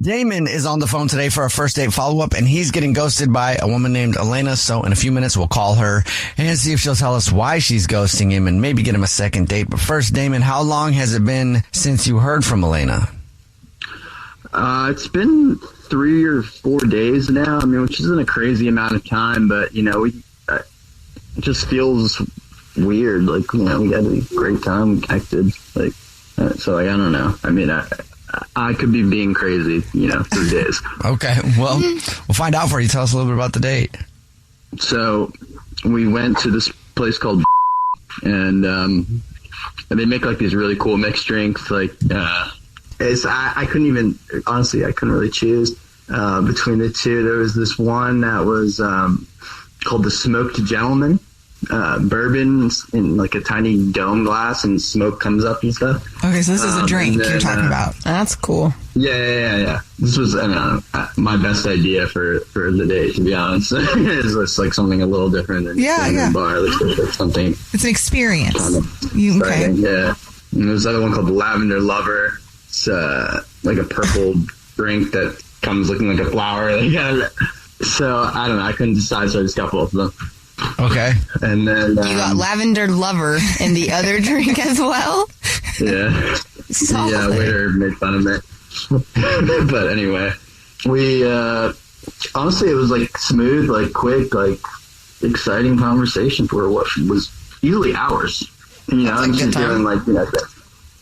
Damon is on the phone today for a first date follow-up, and he's getting ghosted by a woman named Elena. So in a few minutes, we'll call her and see if she'll tell us why she's ghosting him and maybe get him a second date. But first, Damon, how long has it been since you heard from Elena? It's been 3 or 4 days now. I mean, which isn't a crazy amount of time, but, it just feels weird. Like, we had a great time, we connected. So I don't know. I mean, I could be being crazy, 3 days. Okay, well, we'll find out for you. Tell us a little bit about the date. So we went to this place called and they make like these really cool mixed drinks. I couldn't even, honestly, I couldn't really choose between the two. There was this one that was called the Smoked Gentleman. Bourbon in like a tiny dome glass and smoke comes up and stuff. Okay, so this is a drink you're talking about. That's cool. Yeah. This was my best idea for the day, to be honest. It's just like something a little different than a bar. Like something. It's an experience. Okay. Yeah. And there's another one called the Lavender Lover. It's like a purple drink that comes looking like a flower. So I don't know. I couldn't decide, so I just got both of them. Okay. And then you got Lavender Lover in the other drink as well? Yeah. Solid. Yeah, waiter made fun of me. But anyway, we honestly, it was like smooth, like quick, like exciting conversation for what was easily hours. And she's doing like,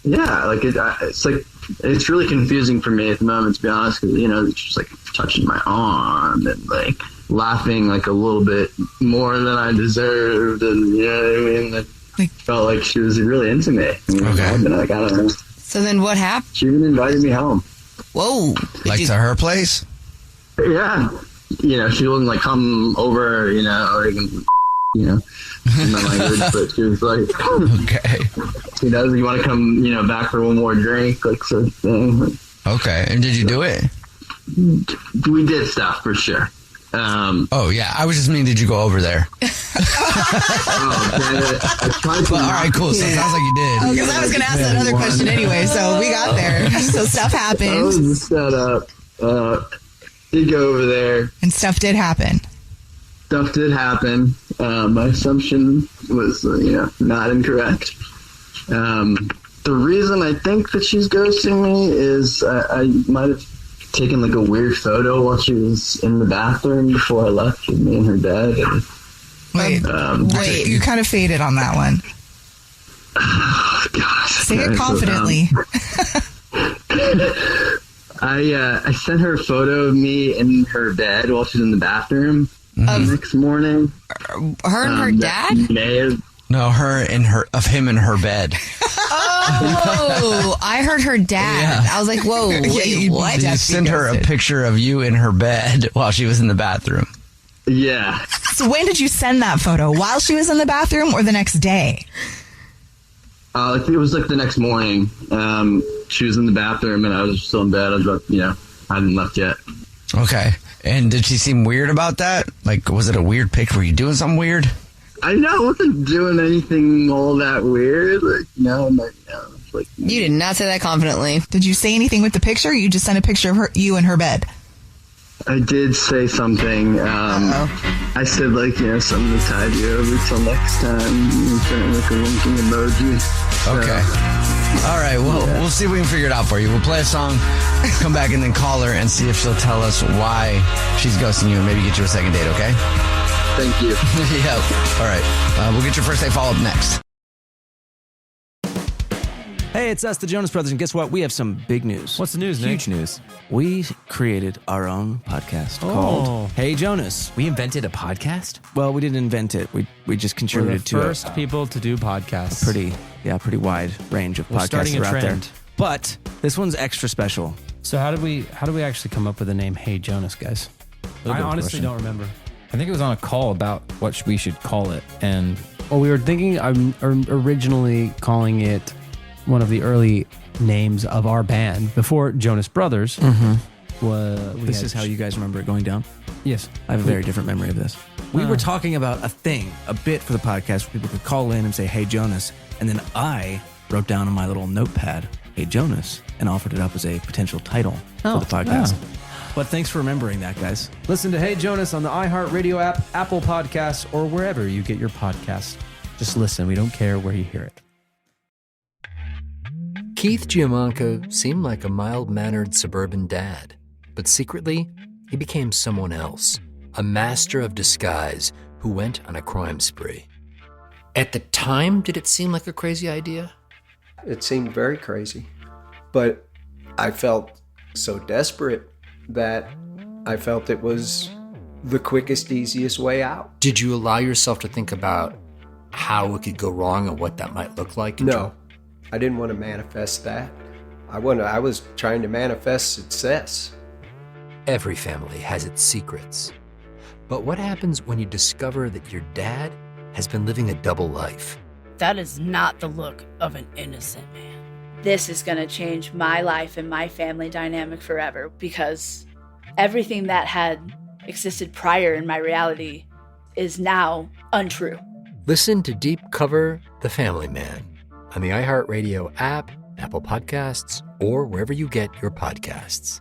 yeah, like it's like, it's really confusing for me at the moment, to be honest, because, she's like touching my arm and like laughing like a little bit more than I deserved, and I felt like she was really into me. Okay. I don't know. So then what happened? She even invited me home. Whoa. To her place? Yeah. She wasn't like come over, or even, in my language, but she was like, okay. You want to come, back for one more drink, like sort of thing. Okay. And did you do it? We did stuff for sure. Oh yeah, I was just meaning, did you go over there? I tried to. All right, cool. So it sounds like you did. Because I was going to ask that other question anyway, so we got there. So stuff happened. That was the setup. Did go over there. And stuff did happen. Stuff did happen. My assumption was, not incorrect. The reason I think that she's ghosting me is I might have taken like a weird photo while she was in the bathroom before I left with me in her bed. And, wait, you kind of faded on that one. Oh, gosh. Say it confidently. I sent her a photo of me in her bed while she's in the bathroom the next morning. Her and her dad? No, of him in her bed. Oh, I heard her dad. Yeah. I was like, whoa, wait, what? Did you send her a picture of you in her bed while she was in the bathroom? Yeah. So when did you send that photo? While she was in the bathroom or the next day? It was like the next morning. She was in the bathroom and I was still in bed. I was about, I hadn't left yet. Okay. And did she seem weird about that? Like, was it a weird pic? Were you doing something weird? I wasn't doing anything all that weird. You did not say that confidently. Did you say anything with the picture? Or you just sent a picture of you in her bed? I did say something. I said, something to tide you over till next time. You sent like a winking emoji. So. Okay. All right. Well, we'll see if we can figure it out for you. We'll play a song, come back, and then call her and see if she'll tell us why she's ghosting you and maybe get you a second date, okay? Thank you. Yeah. All right. We'll get your first date follow-up next. Hey, it's us, the Jonas Brothers, and guess what? We have some big news. What's the news, Nick? Huge news. We created our own podcast called Hey Jonas. We invented a podcast? Well, we didn't invent it. We just contributed to it. We're the first people to do podcasts. Pretty wide range of We're podcasts starting a out there. trend. But this one's extra special. So how did we actually come up with the name Hey Jonas, guys? I honestly don't remember. I think it was on a call about what we should call it, and we were thinking originally calling it one of the early names of our band before Jonas Brothers. Mm-hmm. This is how you guys remember it going down? Yes. I have a very different memory of this. We were talking about a bit for the podcast where people could call in and say, Hey Jonas, and then I wrote down on my little notepad Hey Jonas, and offered it up as a potential title for the podcast. But thanks for remembering that, guys. Listen to Hey Jonas on the iHeartRadio app, Apple Podcasts, or wherever you get your podcasts. Just listen. We don't care where you hear it. Keith Giamanco seemed like a mild-mannered suburban dad, but secretly, he became someone else, a master of disguise who went on a crime spree. At the time, did it seem like a crazy idea? It seemed very crazy, but I felt so desperate that I felt it was the quickest, easiest way out. Did you allow yourself to think about how it could go wrong and what that might look like? No, I didn't want to manifest that. I was trying to manifest success. Every family has its secrets. But what happens when you discover that your dad has been living a double life? That is not the look of an innocent man. This is going to change my life and my family dynamic forever, because everything that had existed prior in my reality is now untrue. Listen to Deep Cover The Family Man on the iHeartRadio app, Apple Podcasts, or wherever you get your podcasts.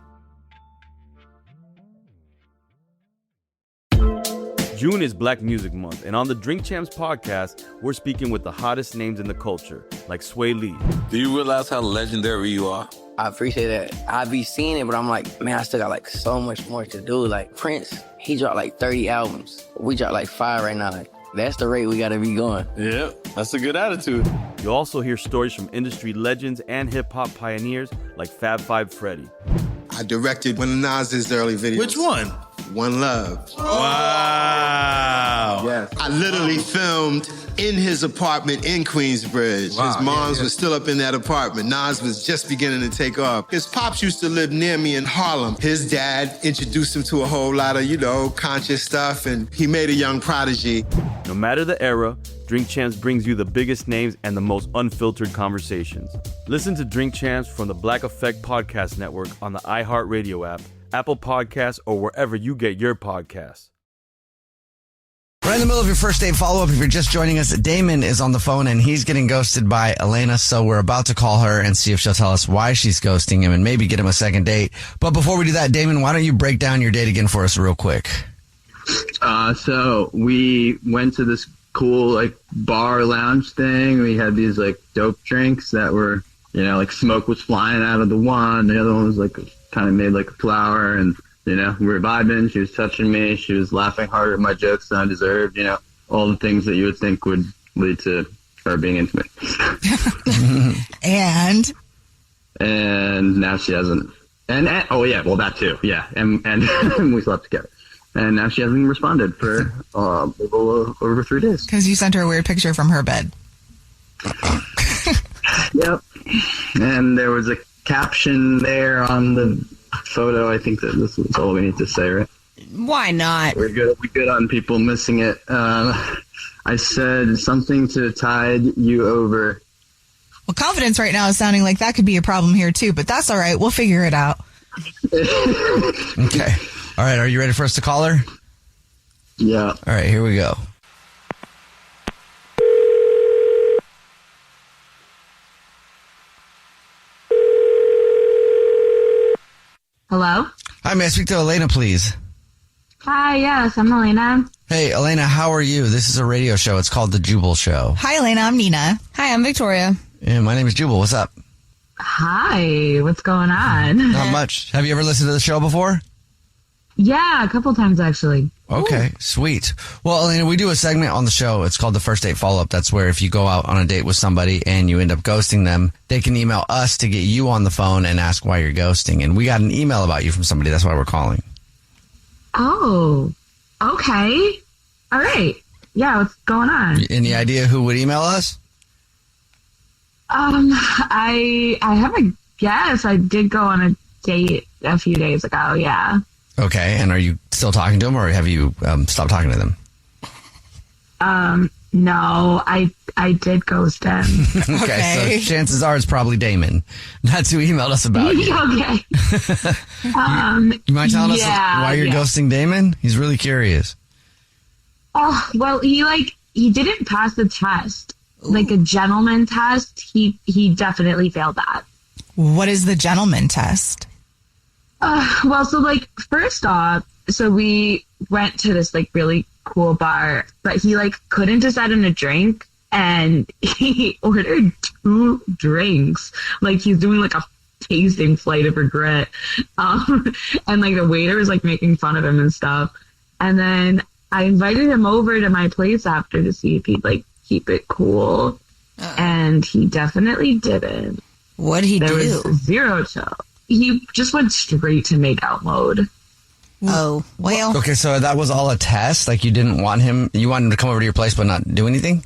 June is Black Music Month, and on the Drink Champs podcast, we're speaking with the hottest names in the culture, like Sway Lee. Do you realize how legendary you are? I appreciate that. I be seeing it, but I'm like, man, I still got like so much more to do. Like Prince, he dropped like 30 albums. We dropped like 5 right now. Like, that's the rate we gotta be going. Yeah, that's a good attitude. You'll also hear stories from industry legends and hip-hop pioneers like Fab Five Freddy. I directed one of Nas's early videos. Which one? One Love. Wow. Yes. I literally filmed in his apartment in Queensbridge. Wow. His moms was still up in that apartment. Nas was just beginning to take off. His pops used to live near me in Harlem. His dad introduced him to a whole lot of, conscious stuff, and he made a young prodigy. No matter the era, Drink Champs brings you the biggest names and the most unfiltered conversations. Listen to Drink Champs from the Black Effect Podcast Network on the iHeartRadio app, Apple Podcasts, or wherever you get your podcasts. Right in the middle of your first date follow-up, if you're just joining us, Damon is on the phone and he's getting ghosted by Elena, so we're about to call her and see if she'll tell us why she's ghosting him and maybe get him a second date. But before we do that, Damon, why don't you break down your date again for us real quick? So we went to this cool bar lounge thing. We had these dope drinks that were, smoke was flying out of the one. The other one was kind of made like a flower, and we were vibing. She was touching me. She was laughing harder at my jokes than I deserved. All the things that you would think would lead to her being intimate. And now she hasn't. And oh yeah, well that too. Yeah, and we slept together. And now she hasn't responded for a little over 3 days. Because you sent her a weird picture from her bed. Yep. And there was a caption there on the photo. I think that this is all we need to say, right? Why not? We're good on people missing it. I said something to tide you over. Well, confidence right now is sounding like that could be a problem here too, but that's all right. We'll figure it out. Okay. All right, are you ready for us to call her? Yeah. All right, here we go. Hello? Hi, may I speak to Elena, please? Hi, yes, I'm Elena. Hey, Elena, how are you? This is a radio show. It's called The Jubal Show. Hi, Elena. I'm Nina. Hi, I'm Victoria. And my name is Jubal. What's up? Hi, what's going on? Not much. Have you ever listened to the show before? Yeah, a couple times actually. Okay, sweet. Well, Elena, we do a segment on the show. It's called the First Date Follow-Up. That's where if you go out on a date with somebody and you end up ghosting them, they can email us to get you on the phone and ask why you're ghosting. And we got an email about you from somebody. That's why we're calling. Oh, okay. All right. Yeah, what's going on? Any idea who would email us? I have a guess. I did go on a date a few days ago, yeah. Okay, and are you still talking to them, or have you stopped talking to them? No, I did ghost him. Okay, so chances are it's probably Damon. That's who emailed us about you. Okay. You mind telling us why you're ghosting Damon? He's really curious. Oh, well, he didn't pass the test. Like a gentleman test, he definitely failed that. What is the gentleman test? Well, so like first off, so we went to this like really cool bar, but he like couldn't decide on a drink, and he ordered 2 drinks. Like he's doing like a tasting flight of regret, and like the waiter was like making fun of him and stuff. And then I invited him over to my place after to see if he'd like keep it cool, and he definitely didn't. What'd he do? There was zero chill. He just went straight to make out mode. Oh, well. Okay, so that was all a test? Like you wanted him to come over to your place but not do anything?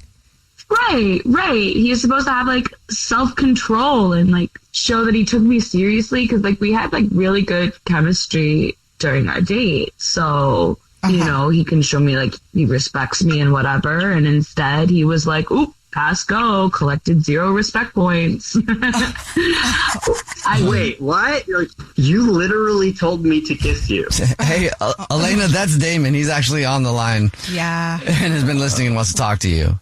Right. He's supposed to have like self-control and like show that he took me seriously, because like we had like really good chemistry during our date. So, you know, he can show me like he respects me and whatever. And instead he was like, oop, pass go, collected 0 respect points. Wait, what? You literally told me to kiss you. Hey, Elena, that's Damon. He's actually on the line. Yeah. And has been listening and wants to talk to you.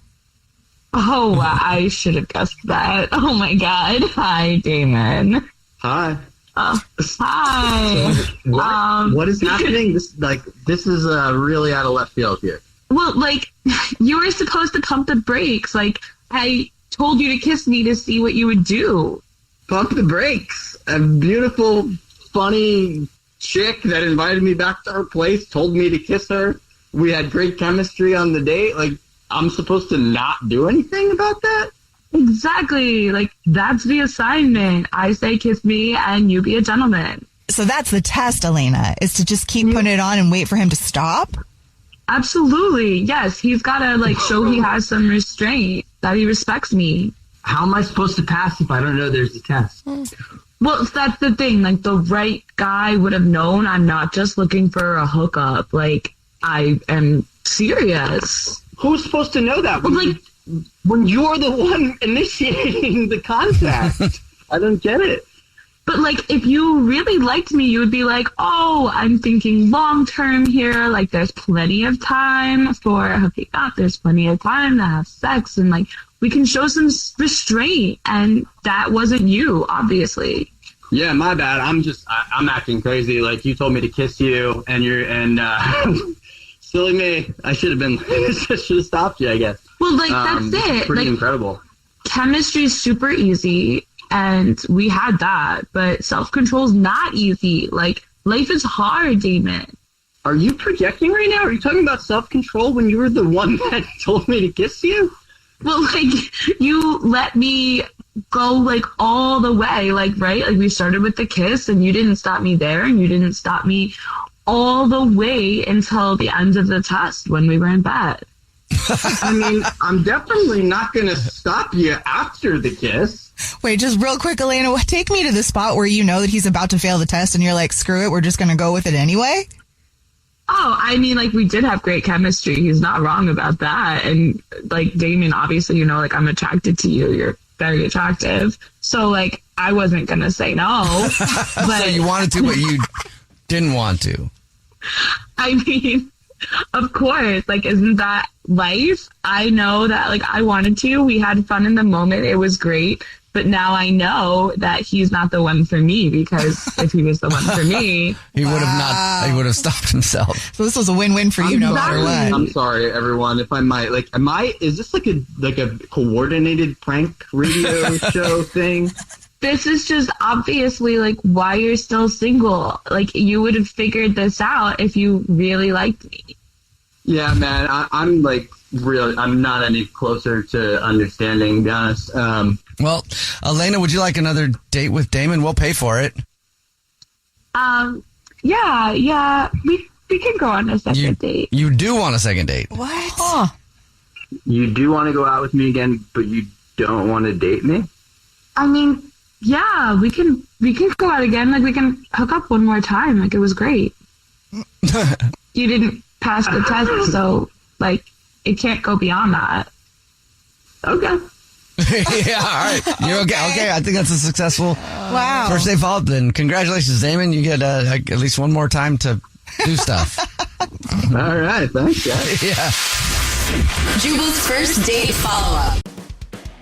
Oh, I should have guessed that. Oh my God. Hi, Damon. Hi. Hi. What is happening? This is really out of left field here. Well, like, you were supposed to pump the brakes. Like, I told you to kiss me to see what you would do. Pump the brakes. A beautiful, funny chick that invited me back to her place, told me to kiss her. We had great chemistry on the date. Like, I'm supposed to not do anything about that? Exactly. Like, that's the assignment. I say kiss me and you be a gentleman. So that's the test, Elena, is to just keep putting it on and wait for him to stop? Absolutely. Yes. He's got to, like, show he has some restraint, that he respects me. How am I supposed to pass if I don't know there's a test? Well, that's the thing. Like, the right guy would have known I'm not just looking for a hookup. Like, I am serious. Who's supposed to know that? When you're the one initiating the contact. I don't get it. But, like, if you really liked me, you would be like, oh, I'm thinking long-term here. Like, there's plenty of time for hooking up. There's plenty of time to have sex. And, like, we can show some restraint. And that wasn't you, obviously. Yeah, my bad. I'm acting crazy. Like, you told me to kiss you, and silly me. I should have stopped you, I guess. Well, like, that's it. Pretty like, incredible. Chemistry is super easy. And we had that, but self-control is not easy. Like, life is hard, Damon. Are you projecting right now? Are you talking about self-control when you were the one that told me to kiss you? Well, like, you let me go, like, all the way, like, right? Like, we started with the kiss, and you didn't stop me there, and you didn't stop me all the way until the end of the test when we were in bed. I mean, I'm definitely not going to stop you after the kiss. Wait, just real quick, Elena, take me to the spot where you know that he's about to fail the test and you're like, screw it, we're just going to go with it anyway? Oh, I mean, like, we did have great chemistry. He's not wrong about that. And, like, Damien, obviously, you know, like, I'm attracted to you. You're very attractive. So, like, I wasn't going to say no. But So you wanted to, but you didn't want to. I mean, of course, like, isn't that life? I know that, like, I wanted to. We had fun in the moment. It was great. But now I know that he's not the one for me, because if he was the one for me, he would have he would have stopped himself. So this was a win-win for you, no matter what. I'm sorry, everyone. If I might, like, is this like a coordinated prank radio show thing? This is just obviously, like, why you're still single. Like, you would have figured this out if you really liked me. Yeah, man, I'm like, really, I'm not any closer to understanding, to be honest. Well, Elena, would you like another date with Damon? We'll pay for it. Yeah, we can go on a second date. You do want a second date? What? Huh. You do want to go out with me again, but you don't want to date me? I mean, yeah, we can go out again. Like, we can hook up one more time. Like, it was great. You didn't pass the test, so, like, it can't go beyond that. Okay. Yeah, all right. You're okay. Okay, I think that's a successful first day follow-up then. Congratulations, Damon. You get at least one more time to do stuff. All right. Thanks, guys. Yeah. Jubal's first date follow-up.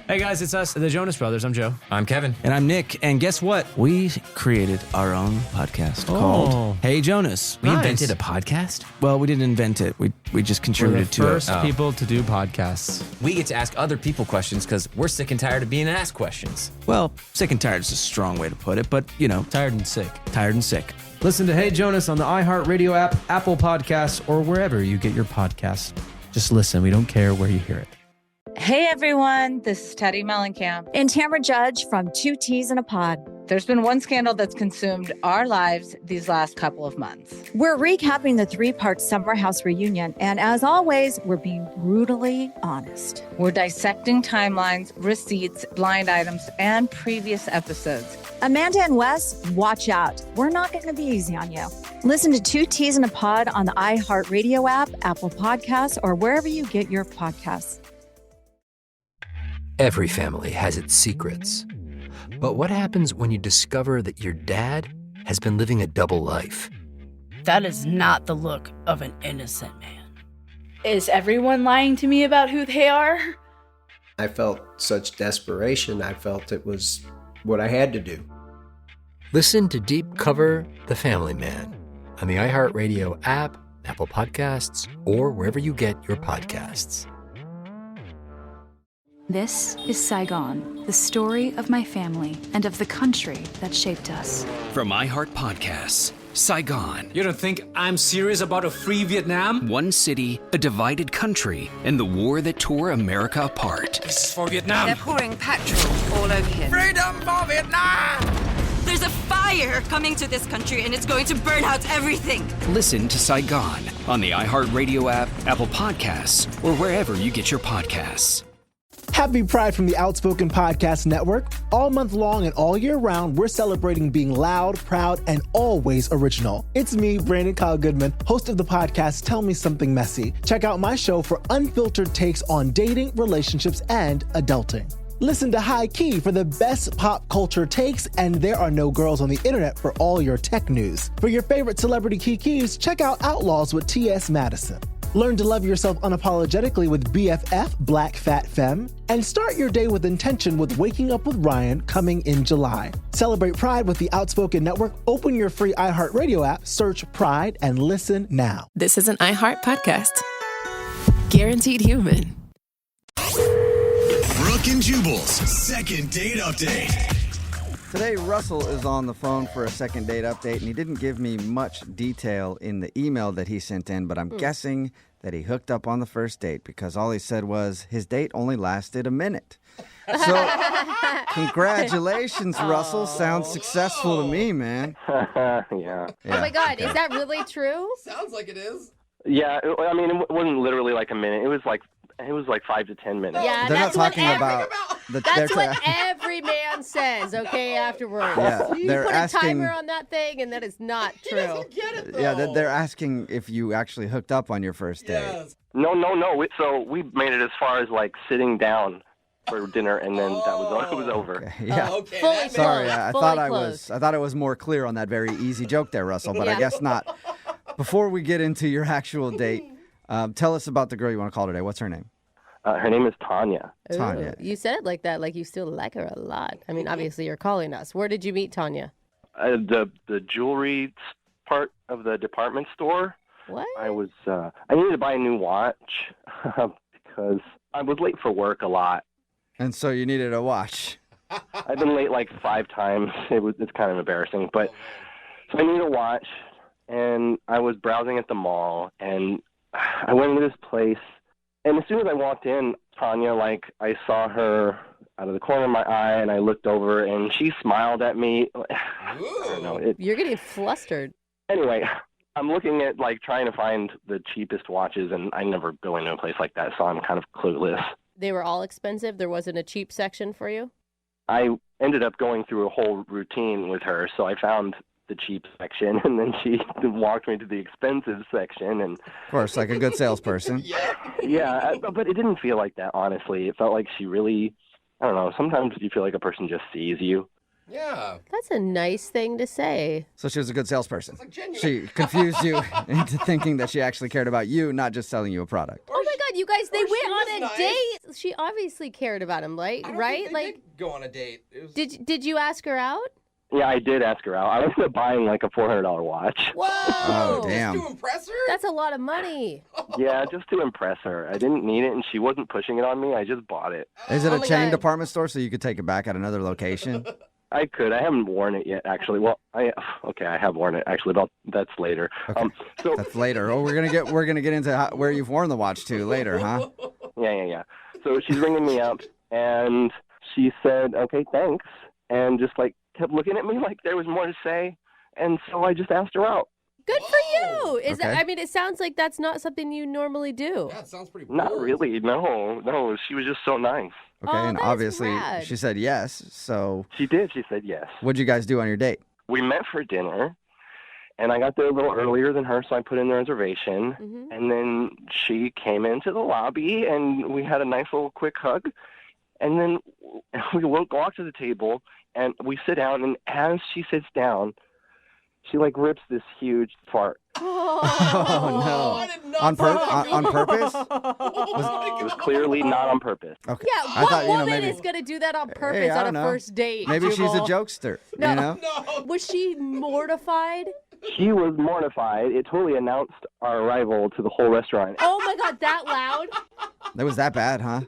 Hey guys, it's us, the Jonas Brothers. I'm Joe. I'm Kevin. And I'm Nick. And guess what? We created our own podcast called Hey Jonas. We invented a podcast? Well, we didn't invent it. We just contributed to it. We're the first people to do podcasts. We get to ask other people questions because we're sick and tired of being asked questions. Well, sick and tired is a strong way to put it, but tired and sick. Tired and sick. Listen to Hey Jonas on the iHeartRadio app, Apple Podcasts, or wherever you get your podcasts. Just listen. We don't care where you hear it. Hey everyone, this is Teddy Mellencamp and Tamara Judge from Two Teas in a Pod. There's been one scandal that's consumed our lives these last couple of months. We're recapping the 3-part Summer House reunion, and as always, we're being brutally honest. We're dissecting timelines, receipts, blind items, and previous episodes. Amanda and Wes, watch out. We're not going to be easy on you. Listen to Two Teas in a Pod on the iHeartRadio app, Apple Podcasts, or wherever you get your podcasts. Every family has its secrets. But what happens when you discover that your dad has been living a double life? That is not the look of an innocent man. Is everyone lying to me about who they are? I felt such desperation. I felt it was what I had to do. Listen to Deep Cover The Family Man on the iHeartRadio app, Apple Podcasts, or wherever you get your podcasts. This is Saigon, the story of my family and of the country that shaped us. From iHeart Podcasts, Saigon. You don't think I'm serious about a free Vietnam? One city, a divided country, and the war that tore America apart. This is for Vietnam. They're pouring petrol all over here. Freedom for Vietnam! There's a fire coming to this country and it's going to burn out everything. Listen to Saigon on the iHeartRadio app, Apple Podcasts, or wherever you get your podcasts. Happy Pride from the Outspoken Podcast Network. All month long and all year round, we're celebrating being loud, proud, and always original. It's me, Brandon Kyle Goodman, host of the podcast Tell Me Something Messy. Check out my show for unfiltered takes on dating, relationships, and adulting. Listen to High Key for the best pop culture takes, and There Are No Girls on the Internet for all your tech news. For your favorite celebrity kikis, check out Outlaws with T.S. Madison. Learn to love yourself unapologetically with BFF, Black Fat Femme. And start your day with intention with Waking Up with Ryan, coming in July. Celebrate Pride with the Outspoken Network. Open your free iHeartRadio app, search Pride, and listen now. This is an iHeart podcast. Guaranteed human. Brooke and Jubal's second date update. Today, Russell is on the phone for a second date update, and he didn't give me much detail in the email that he sent in, but I'm guessing that he hooked up on the first date because all he said was his date only lasted a minute. So, congratulations, Russell. Sounds successful to me, man. Yeah. Oh my God, is that really true? Sounds like it is. Yeah, I mean, it wasn't literally like a minute. It was like 5 to 10 minutes. Yeah, they're not talking about that's what every man says, okay, afterwards. Yeah, you they're put asking, a timer on that thing, and that is not true. He doesn't get it, though. Yeah, they're asking if you actually hooked up on your first date. Yes. No. So we made it as far as like sitting down for dinner, and then it was over. Okay, yeah. Okay, Fully Sorry, closed, I fully thought closed. I thought it was more clear on that very easy joke there, Russell, but I Yeah. guess not. Before we get into your actual date, tell us about the girl you want to call today. What's her name? Her name is Tanya. Tanya. You said it like that, like you still like her a lot. I mean, obviously you're calling us. Where did you meet Tanya? The jewelry part of the department store. What? I needed to buy a new watch because I was late for work a lot. And so you needed a watch. I've been late like 5 times. It's kind of embarrassing, but so I needed a watch, and I was browsing at the mall, and I went into this place, and as soon as I walked in, Tanya, like, I saw her out of the corner of my eye, and I looked over, and she smiled at me. I don't know. You're getting flustered. Anyway, I'm looking at, like, trying to find the cheapest watches, and I never go into a place like that, so I'm kind of clueless. They were all expensive? There wasn't a cheap section for you? I ended up going through a whole routine with her, so I found the cheap section, and then she walked me to the expensive section. And of course, like a good salesperson. Yeah, but it didn't feel like that, honestly. It felt like she really, I don't know, sometimes you feel like a person just sees you. Yeah. That's a nice thing to say. So she was a good salesperson. She confused you into thinking that she actually cared about you, not just selling you a product. Oh my God, God, you guys, they Oh, went she on a was nice. date. She obviously cared about him, right? They did go on a date. It was... Did you ask her out? Yeah, I did ask her out. I ended up buying like a $400 watch. Whoa! Oh, damn. Just to impress her? That's a lot of money. Yeah, just to impress her. I didn't need it, and she wasn't pushing it on me. I just bought it. Is it Oh a my chain God. department store so you could take it back at another location? I could. I haven't worn it yet, actually. Well, I have worn it actually. But that's later. Okay. So That's later. Oh, we're gonna get into where you've worn the watch to later, huh? yeah. So she's ringing me up, and she said, "Okay, thanks," and just like kept looking at me like there was more to say, and so I just asked her out. Good for you. Is Okay. that, I mean, it sounds like that's not something you normally do. Yeah, it sounds pretty Not bold. really. No. She was just so nice. Okay, Oh, and that's obviously rad. she said yes. So She did. She said yes. what'd you guys do on your date? We met for dinner, and I got there a little earlier than her, so I put in the reservation. Mm-hmm. And then she came into the lobby, and we had a nice little quick hug. And then we walk to the table, and we sit down, and as she sits down, she like rips this huge fart. Oh no! On purpose? It was clearly not on purpose. Okay. Yeah, I what thought, woman maybe, is going to do that on purpose Hey, I on a don't know. first date? Maybe she's a Jubal? jokester. No. You know? Was she mortified? She was mortified. It totally announced our arrival to the whole restaurant. Oh my God, that loud? It was that bad, huh?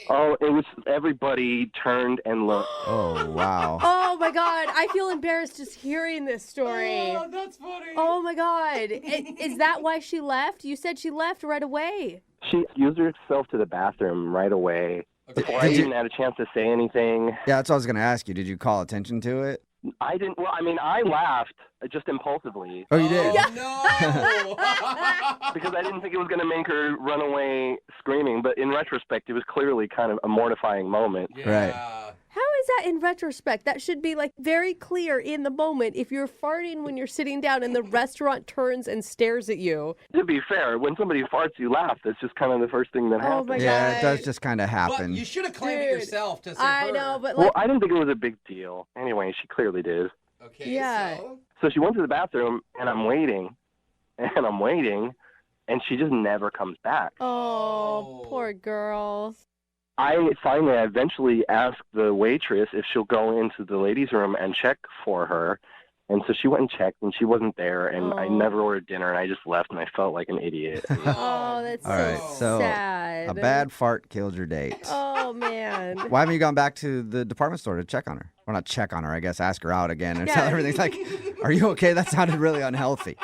Oh, it was, everybody turned and looked. Oh wow. Oh my God, I feel embarrassed just hearing this story. Oh, that's funny. Oh my God. Is that why she left? You said she left right away. She excused herself to the bathroom right away before I Did you- even had a chance to say anything. Yeah, that's what I was gonna ask you. Did you call attention to it? I didn't. Well, I mean, I laughed just impulsively Oh, you did. No. because I didn't think it was going to make her run away screaming. But in retrospect, it was clearly kind of a mortifying moment. Right. How is that in retrospect? That should be like very clear in the moment. If you're farting when you're sitting down and the restaurant turns and stares at you. To be fair, when somebody farts, you laugh. That's just kind of the first thing that Oh happens. my Yeah, God. it does just kind of But happen. you should have claimed it Dude, yourself to say I her. know, but Well, like, I didn't think it was a big deal. Anyway, she clearly did. Okay, Yeah. So she went to the bathroom, and I'm waiting, and she just never comes back. oh, poor girl. I eventually asked the waitress if she'll go into the ladies' room and check for her. And so she went and checked, and she wasn't there, and I Oh. never ordered dinner, and I just left, and I felt like an idiot. Oh, that's All right, so sad. a bad fart killed your date. Oh, man. Why haven't you gone back to the department store to check on her? Well, not check on her, I guess. Ask her out again and tell Yeah. her everything's like, "Are you okay?" That sounded really unhealthy.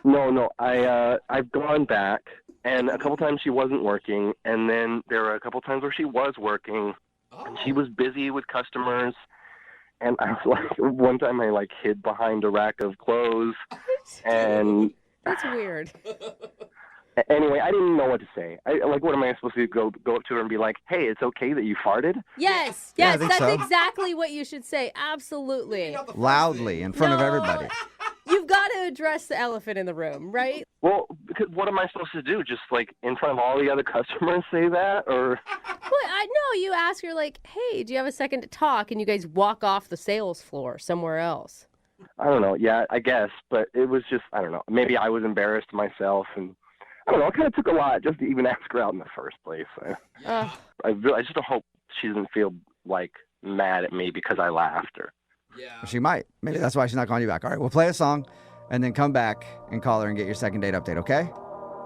No, I've gone back, and a couple times she wasn't working, and then there were a couple times where she was working, and she was busy with customers. And I was like, one time I like hid behind a rack of clothes, and That's weird. anyway, I didn't know what to say. What am I supposed to go up to her and be like, "Hey, it's okay that you farted"? Yes, Yeah, I yes, think that's so. exactly what you should say. Absolutely. Loudly in front of No. everybody. You've got to address the elephant in the room, right? Well, because what am I supposed to do? Just like in front of all the other customers say that, or? Well, I know you ask her like, "Hey, do you have a second to talk?" And you guys walk off the sales floor somewhere else. I don't know. Yeah, I guess, but it was just, I don't know. Maybe I was embarrassed myself, and I don't know. It kind of took a lot just to even ask her out in the first place. I just don't hope she doesn't feel like mad at me because I laughed or. Yeah. She might. Maybe that's why she's not calling you back. All right, we'll play a song and then come back and call her and get your second date update, okay?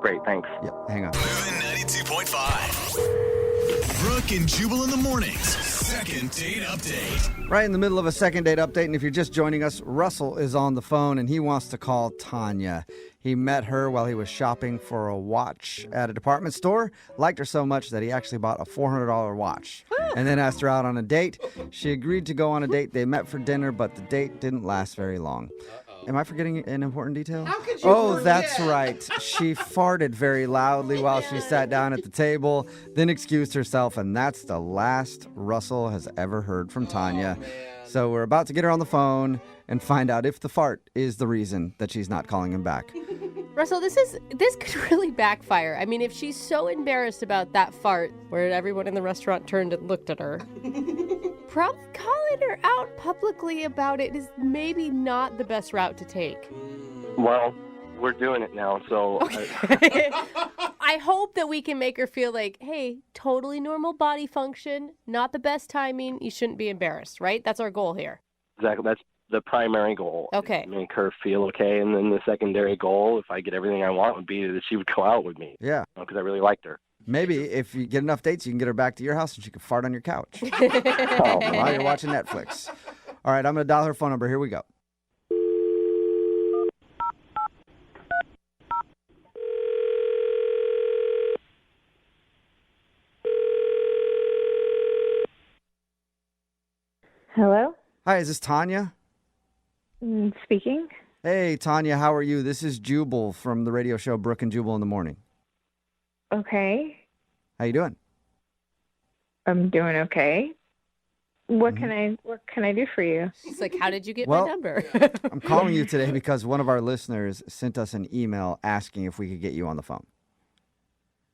Great, thanks. Yep, hang on. 92.5. Brooke and Jubal in the mornings. Second date update. Right in the middle of a second date update, and if you're just joining us, Russell is on the phone, and he wants to call Tanya. He met her while he was shopping for a watch at a department store, liked her so much that he actually bought a $400 watch, and then asked her out on a date. She agreed to go on a date. They met for dinner, but the date didn't last very long. Am I forgetting an important detail? How could you Oh, forget? that's right. She farted very loudly while she sat down at the table, then excused herself, and that's the last Russell has ever heard from Tanya. So we're about to get her on the phone and find out if the fart is the reason that she's not calling him back. Russell, this could really backfire. I mean, if she's so embarrassed about that fart where everyone in the restaurant turned and looked at her, probably calling her out publicly about it is maybe not the best route to take. Well, we're doing it now, so. I I hope that we can make her feel like, hey, totally normal body function, not the best timing. You shouldn't be embarrassed, right? That's our goal here. Exactly. That's the primary goal. Okay. Make her feel okay. And then the secondary goal, if I get everything I want, would be that she would go out with me. Yeah. Because I really liked her. Maybe if you get enough dates, you can get her back to your house and she can fart on your couch while you're watching Netflix. All right, I'm going to dial her phone number. Here we go. Hello? Hi, is this Tanya? Speaking. Hey, Tanya, how are you? This is Jubal from the radio show Brooke and Jubal in the Morning. Okay. How you doing? I'm doing okay. What can I do for you? She's like, how did you get Well, my number? I'm calling you today because one of our listeners sent us an email asking if we could get you on the phone.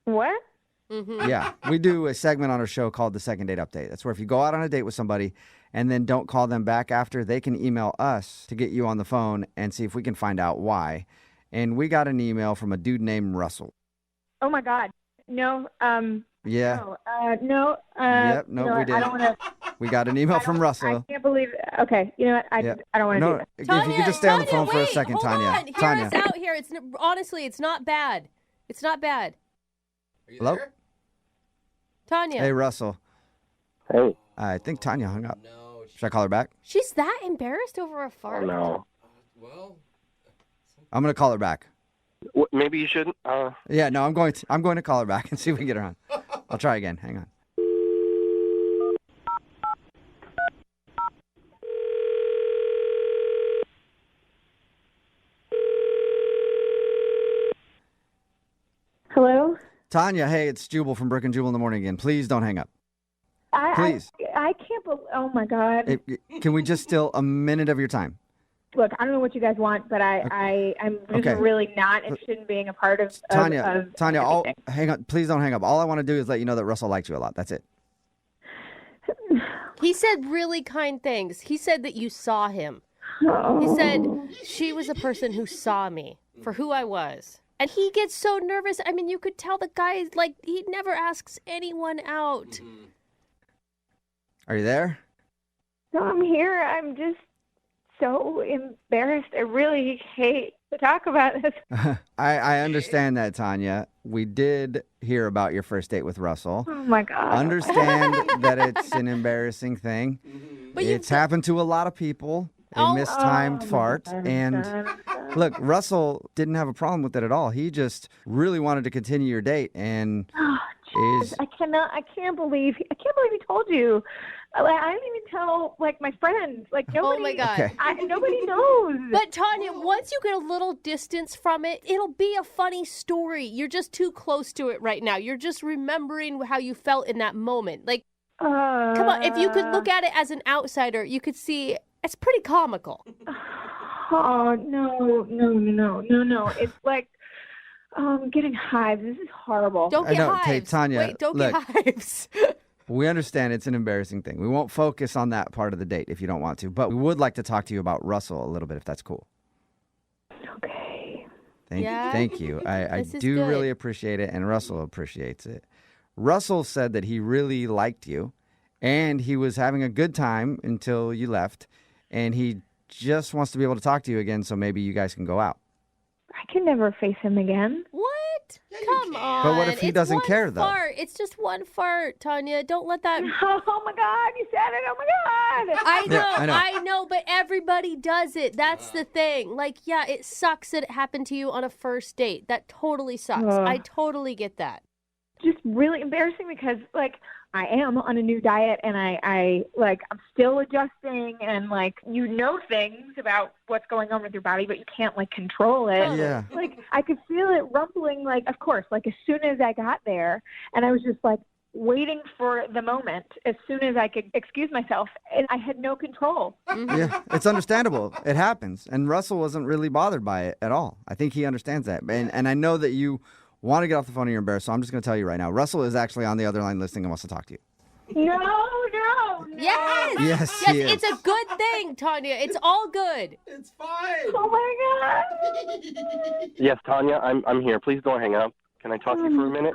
What? Mm-hmm. Yeah, we do a segment on our show called the Second Date Update. That's where if you go out on a date with somebody and then don't call them back after, they can email us to get you on the phone and see if we can find out why. And we got an email from a dude named Russell. Oh my God. No. Yeah. No. Yep. you No, know we what? did. I don't want to. We got an email from Russell. I can't believe. Okay. You know what? I don't want to do that. If you could just stay on the phone for a second, Tanya. Hold on. Tanya. Hear us out here. It's honestly, it's not bad. It's not bad. Hello? Tanya. Hey, Russell. Hey. I think Tanya hung up. Should I call her back? She's that embarrassed over a fart. Oh, no. I'm going to call her back. Maybe you shouldn't. Yeah, no, I'm going to call her back and see if we can get her on. I'll try again. Hang on. Hello? Tanya, hey, it's Jubal from Brooke and Jubal in the Morning again. Please don't hang up. Please. I can't believe. Oh my God. Can we just steal a minute of your time? Look, I don't know what you guys want, but I'm just really not interested in being a part of Tanya, everything. hang on. Please don't hang up. All I want to do is let you know that Russell liked you a lot. That's it. He said really kind things. He said that you saw him. He said she was a person who saw me for who I was. And he gets so nervous. I mean, you could tell the guy, like, he never asks anyone out. Are you there? No, I'm here. I'm just so embarrassed. I really hate to talk about this. I understand that, Tanya. We did hear about your first date with Russell. Oh, my God. Understand that it's an embarrassing thing. But it's happened to a lot of people. A mistimed fart. And look, Russell didn't have a problem with it at all. He just really wanted to continue your date. And I can't believe he told you. I didn't even tell my friends. Nobody. Oh my God. Okay. Nobody knows. But Tanya, once you get a little distance from it, it'll be a funny story. You're just too close to it right now. You're just remembering how you felt in that moment. Come on, if you could look at it as an outsider, you could see it's pretty comical. Oh, no. It's like, I'm getting hives. This is horrible. Don't get hives. Hey, Tanya, Wait, don't look, get hives. We understand it's an embarrassing thing. We won't focus on that part of the date if you don't want to, but we would like to talk to you about Russell a little bit, if that's cool. Okay. Thank you. I do good. really appreciate it, and Russell appreciates it. Russell said that he really liked you, and he was having a good time until you left, and he just wants to be able to talk to you again, so maybe you guys can go out. I can never face him again. What? Come on. But what if he doesn't care, though? Fart. It's just one fart, Tanya. Don't let that. Oh my God, you said it. Oh my God. I know, Yeah, I know. but everybody does it. That's the thing. It sucks that it happened to you on a first date. That totally sucks. I totally get that. Just really embarrassing because I am on a new diet and I'm still adjusting and things about what's going on with your body, but you can't control it. Yeah. I could feel it rumbling, of course, as soon as I got there, and I was just waiting for the moment as soon as I could excuse myself, and I had no control. Yeah, it's understandable. It happens. And Russell wasn't really bothered by it at all. I think he understands that. And I know that you want to get off the phone and you're embarrassed, so I'm just going to tell you right now. Russell is actually on the other line listening and wants to talk to you. No. Yes. Yes, he is. It's a good thing, Tanya. It's all good. It's fine. Oh my God. Yes, Tanya, I'm here. Please don't hang up. Can I talk to you for a minute?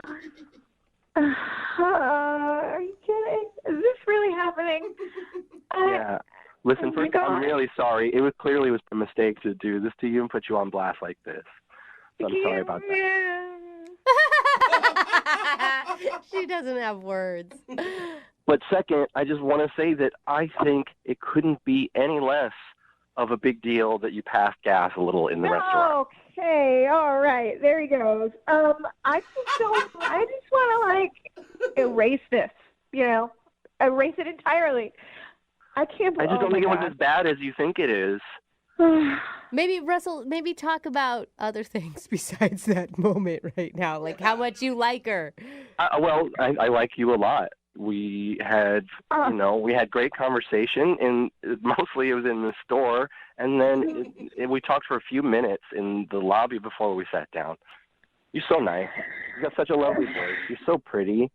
Are you kidding? Is this really happening? Yeah. Listen, Oh my first, God. I'm really sorry. It was clearly a mistake to do this to you and put you on blast like this. So I'm sorry about that. She doesn't have words. But second, I just want to say that I think it couldn't be any less of a big deal that you passed gas a little in the restaurant. Okay, all right, there he goes. I just want to erase this. Erase it entirely. I can't. I just don't think it was as bad as you think it is. Maybe, Russell, talk about other things besides that moment right now, like how much you like her. Well, I like you a lot. We had, we had great conversation, and mostly it was in the store, and then we talked for a few minutes in the lobby before we sat down. You're so nice. You got such a lovely voice. You're so pretty,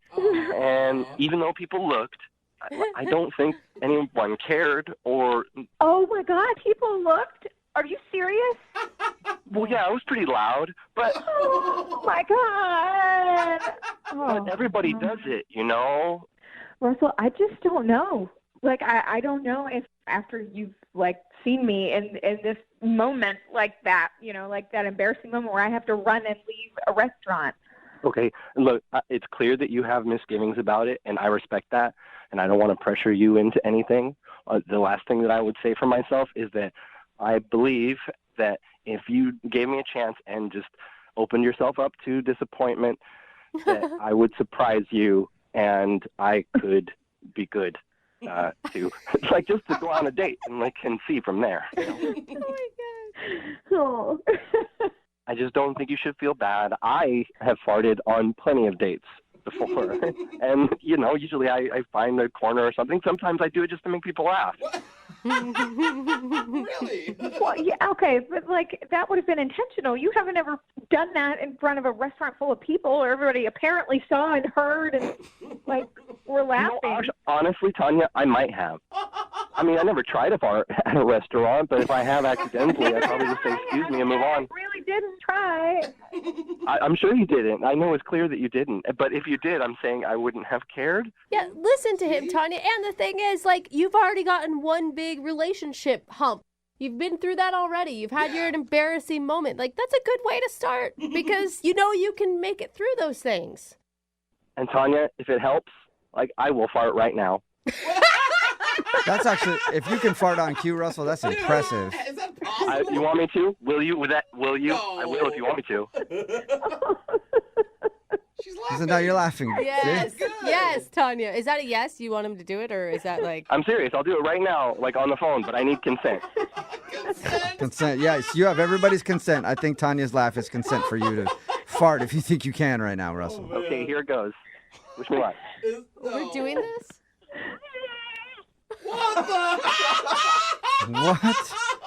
and even though people looked, I don't think anyone cared or... Oh, my God, people looked? Are you serious? Well, yeah, it was pretty loud, but... Oh, my God. But everybody does it, Russell, I just don't know. I don't know if after you've, seen me in this moment like that, like that embarrassing moment where I have to run and leave a restaurant. Okay, look, it's clear that you have misgivings about it, and I respect that, and I don't want to pressure you into anything. The last thing that I would say for myself is that I believe that if you gave me a chance and just opened yourself up to disappointment, that I would surprise you, and I could be good to, just to go on a date and see from there. Oh, my God. Oh. I just don't think you should feel bad. I have farted on plenty of dates before. And, usually I find a corner or something. Sometimes I do it just to make people laugh. Really? Well, yeah, okay, but that would have been intentional. You haven't ever done that in front of a restaurant full of people where everybody apparently saw and heard and were laughing. Honestly, Tanya, I might have. I mean, I never tried to fart at a restaurant, but if I have accidentally, I'd probably just say, excuse me, and move on. I really didn't try. I'm sure you didn't. I know it's clear that you didn't. But if you did, I'm saying I wouldn't have cared. Yeah, listen to him, Tanya. And the thing is, you've already gotten one big relationship hump. You've been through that already. You've had your embarrassing moment. That's a good way to start because you can make it through those things. And Tanya, if it helps, I will fart right now. That's actually, if you can fart on cue, Russell, that's impressive. Is that possible? You want me to? Will you? Will you? No. I will if you want me to. She's laughing. So now you're laughing. Yes, See? yes, Tanya. Is that a yes? You want him to do it, or is that I'm serious. I'll do it right now, on the phone, but I need consent. Consent. Yes, you have everybody's consent. I think Tanya's laugh is consent for you to fart if you think you can right now, Russell. Okay, here it goes. Wish me luck. We're doing this? What the? What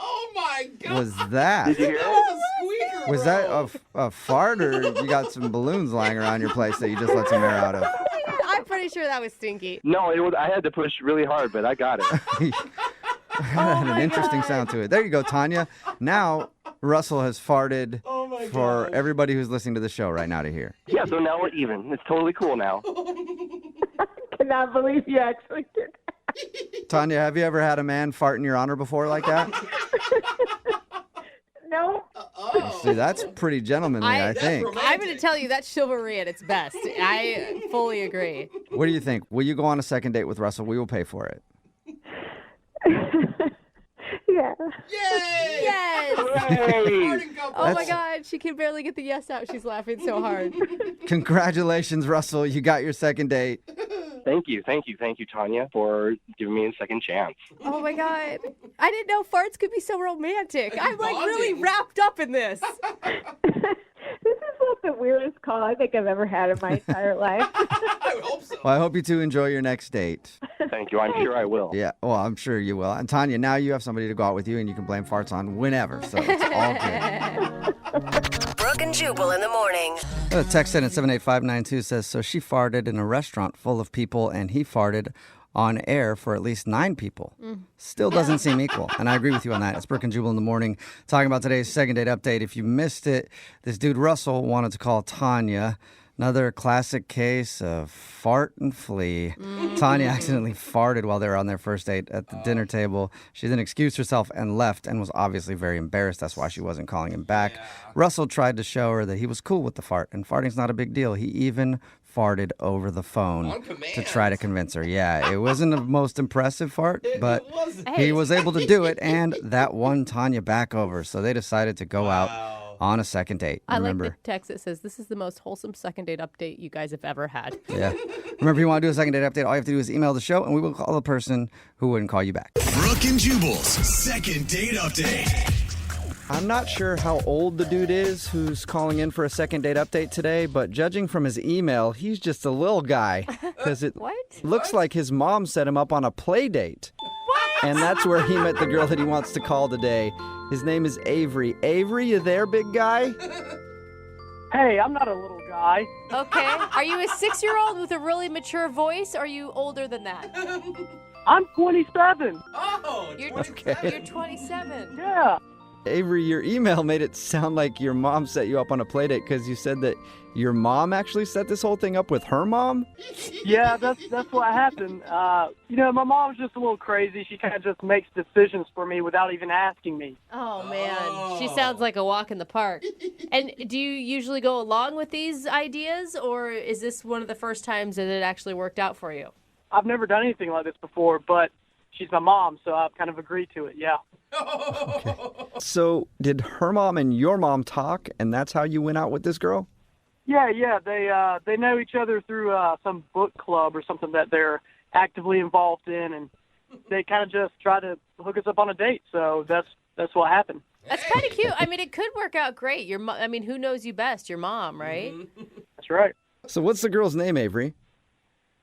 Oh, my God. was that? Did you hear That it? was a squeaker, Was that a fart, or you got some balloons lying around your place that you just let some air out of? I'm pretty sure that was stinky. No, it was. I had to push really hard, but I got it. Had an interesting sound to it. There you go, Tanya. Now Russell has farted for everybody who's listening to the show right now to hear. Yeah, so now we're even. It's totally cool now. I cannot believe you actually did that. Tanya, have you ever had a man fart in your honor before like that? No. See, that's pretty gentlemanly, I think. I'm going to tell you that's chivalry at its best. I fully agree. What do you think? Will you go on a second date with Russell? We will pay for it. Yeah. Yay! Yes! Hooray! Oh my God, she can barely get the yes out. She's laughing so hard. Congratulations, Russell. You got your second date. Thank you, Tanya, for giving me a second chance. Oh my God. I didn't know farts could be so romantic. I'm really wrapped up in this. This is the weirdest call I think I've ever had in my entire life. I hope so. Well, I hope you two enjoy your next date. Thank you. I'm sure I will. Yeah, well, I'm sure you will. And Tanya, now you have somebody to go out with you, and you can blame farts on whenever. So it's all good. Brooke and Jubal in the morning. The text in at 78592 says, so she farted in a restaurant full of people, and he farted on air for at least 9 people. Still doesn't seem equal. And I agree with you on that. It's Brooke and Jubal in the morning talking about today's second date update. If you missed it, this dude Russell wanted to call Tanya. Another classic case of fart and flee. Tanya accidentally farted while they were on their first date at the dinner table. She then excused herself and left and was obviously very embarrassed. That's why she wasn't calling him back. Russell tried to show her that he was cool with the fart, and farting's not a big deal. He even farted over the phone to try to convince her. Yeah, it wasn't the most impressive fart, but he was able to do it, and that won Tanya back over. So they decided to go out on a second date. Remember, I like the text that says, this is the most wholesome second date update you guys have ever had. Yeah. Remember, if you want to do a second date update, all you have to do is email the show, and we will call the person who wouldn't call you back. Brooke and Jubal's second date update. I'm not sure how old the dude is who's calling in for a second date update today, but judging from his email, he's just a little guy. Because it looks like his mom set him up on a play date. And that's where he met the girl that he wants to call today. His name is Avery. Avery, you there, big guy? Hey, I'm not a little guy. Okay. Are you a 6-year-old with a really mature voice, or are you older than that? I'm 27. Oh, you're 27. Yeah. Avery, your email made it sound like your mom set you up on a play date because you said that your mom actually set this whole thing up with her mom? Yeah, that's what happened. My mom's just a little crazy. She kind of just makes decisions for me without even asking me. Oh, man. She sounds like a walk in the park. And do you usually go along with these ideas, or is this one of the first times that it actually worked out for you? I've never done anything like this before, but she's my mom, so I've kind of agreed to it, yeah. Okay. So did her mom and your mom talk, and that's how you went out with this girl? Yeah. They know each other through some book club or something that they're actively involved in, and they kind of just try to hook us up on a date. So that's what happened. That's kind of cute. I mean, it could work out great. Who knows you best? Your mom, right? That's right. So what's the girl's name, Avery?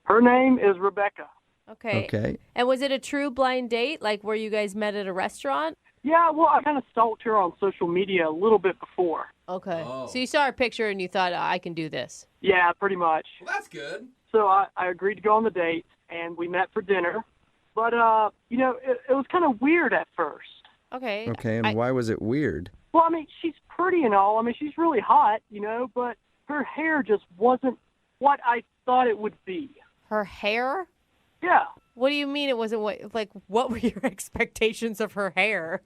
Her name is Rebecca. Okay. And was it a true blind date, like where you guys met at a restaurant? Yeah, well, I kind of stalked her on social media a little bit before. Okay. Oh. So you saw her picture and you thought, I can do this. Yeah, pretty much. Well, that's good. So I agreed to go on the date, and we met for dinner. But, it was kind of weird at first. Okay. Okay, and why was it weird? Well, I mean, she's pretty and all. I mean, she's really hot, but her hair just wasn't what I thought it would be. Her hair? Yeah. What do you mean it wasn't what were your expectations of her hair?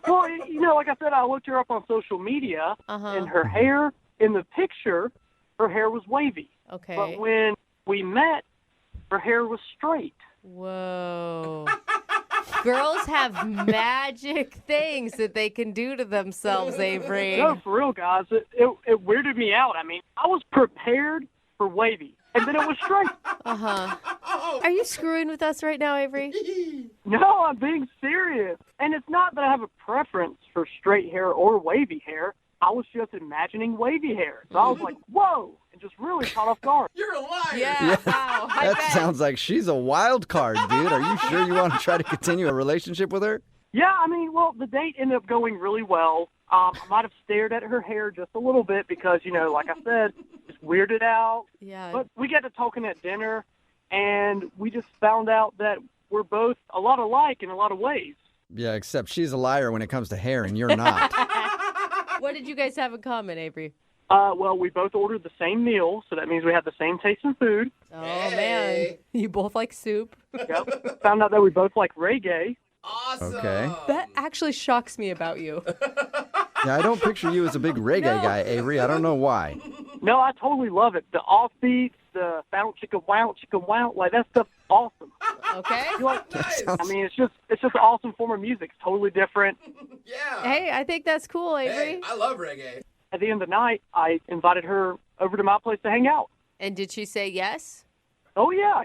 Well, like I said, I looked her up on social media, and her hair in the picture, her hair was wavy. Okay. But when we met, her hair was straight. Whoa. Girls have magic things that they can do to themselves, Avery. No, for real, guys. It weirded me out. I mean, I was prepared for wavy, and then it was straight. Are you screwing with us right now, Avery? No, I'm being serious. And it's not that I have a preference for straight hair or wavy hair. I was just imagining wavy hair. So I was like, whoa, and just really caught off guard. You're a liar. Yeah, wow. That sounds like she's a wild card, dude. Are you sure you want to try to continue a relationship with her? Yeah, I mean, well, the date ended up going really well. I might have stared at her hair just a little bit because, like I said, just weirded out. Yeah. But we got to talking at dinner, and we just found out that we're both a lot alike in a lot of ways. Yeah, except she's a liar when it comes to hair, and you're not. What did you guys have in common, Avery? Well, we both ordered the same meal, so that means we had the same taste in food. Oh, man. You both like soup. Yep. Found out that we both like reggae. Awesome. Okay. That actually shocks me about you. Yeah, I don't picture you as a big reggae guy, Avery. I don't know why. No, I totally love it. The offbeats, the bounce, chicka, wow, like that stuff's awesome. Okay. I mean, it's just an awesome form of music. It's totally different. Yeah. Hey, I think that's cool, Avery. Hey, I love reggae. At the end of the night, I invited her over to my place to hang out. And did she say yes? Oh, yeah.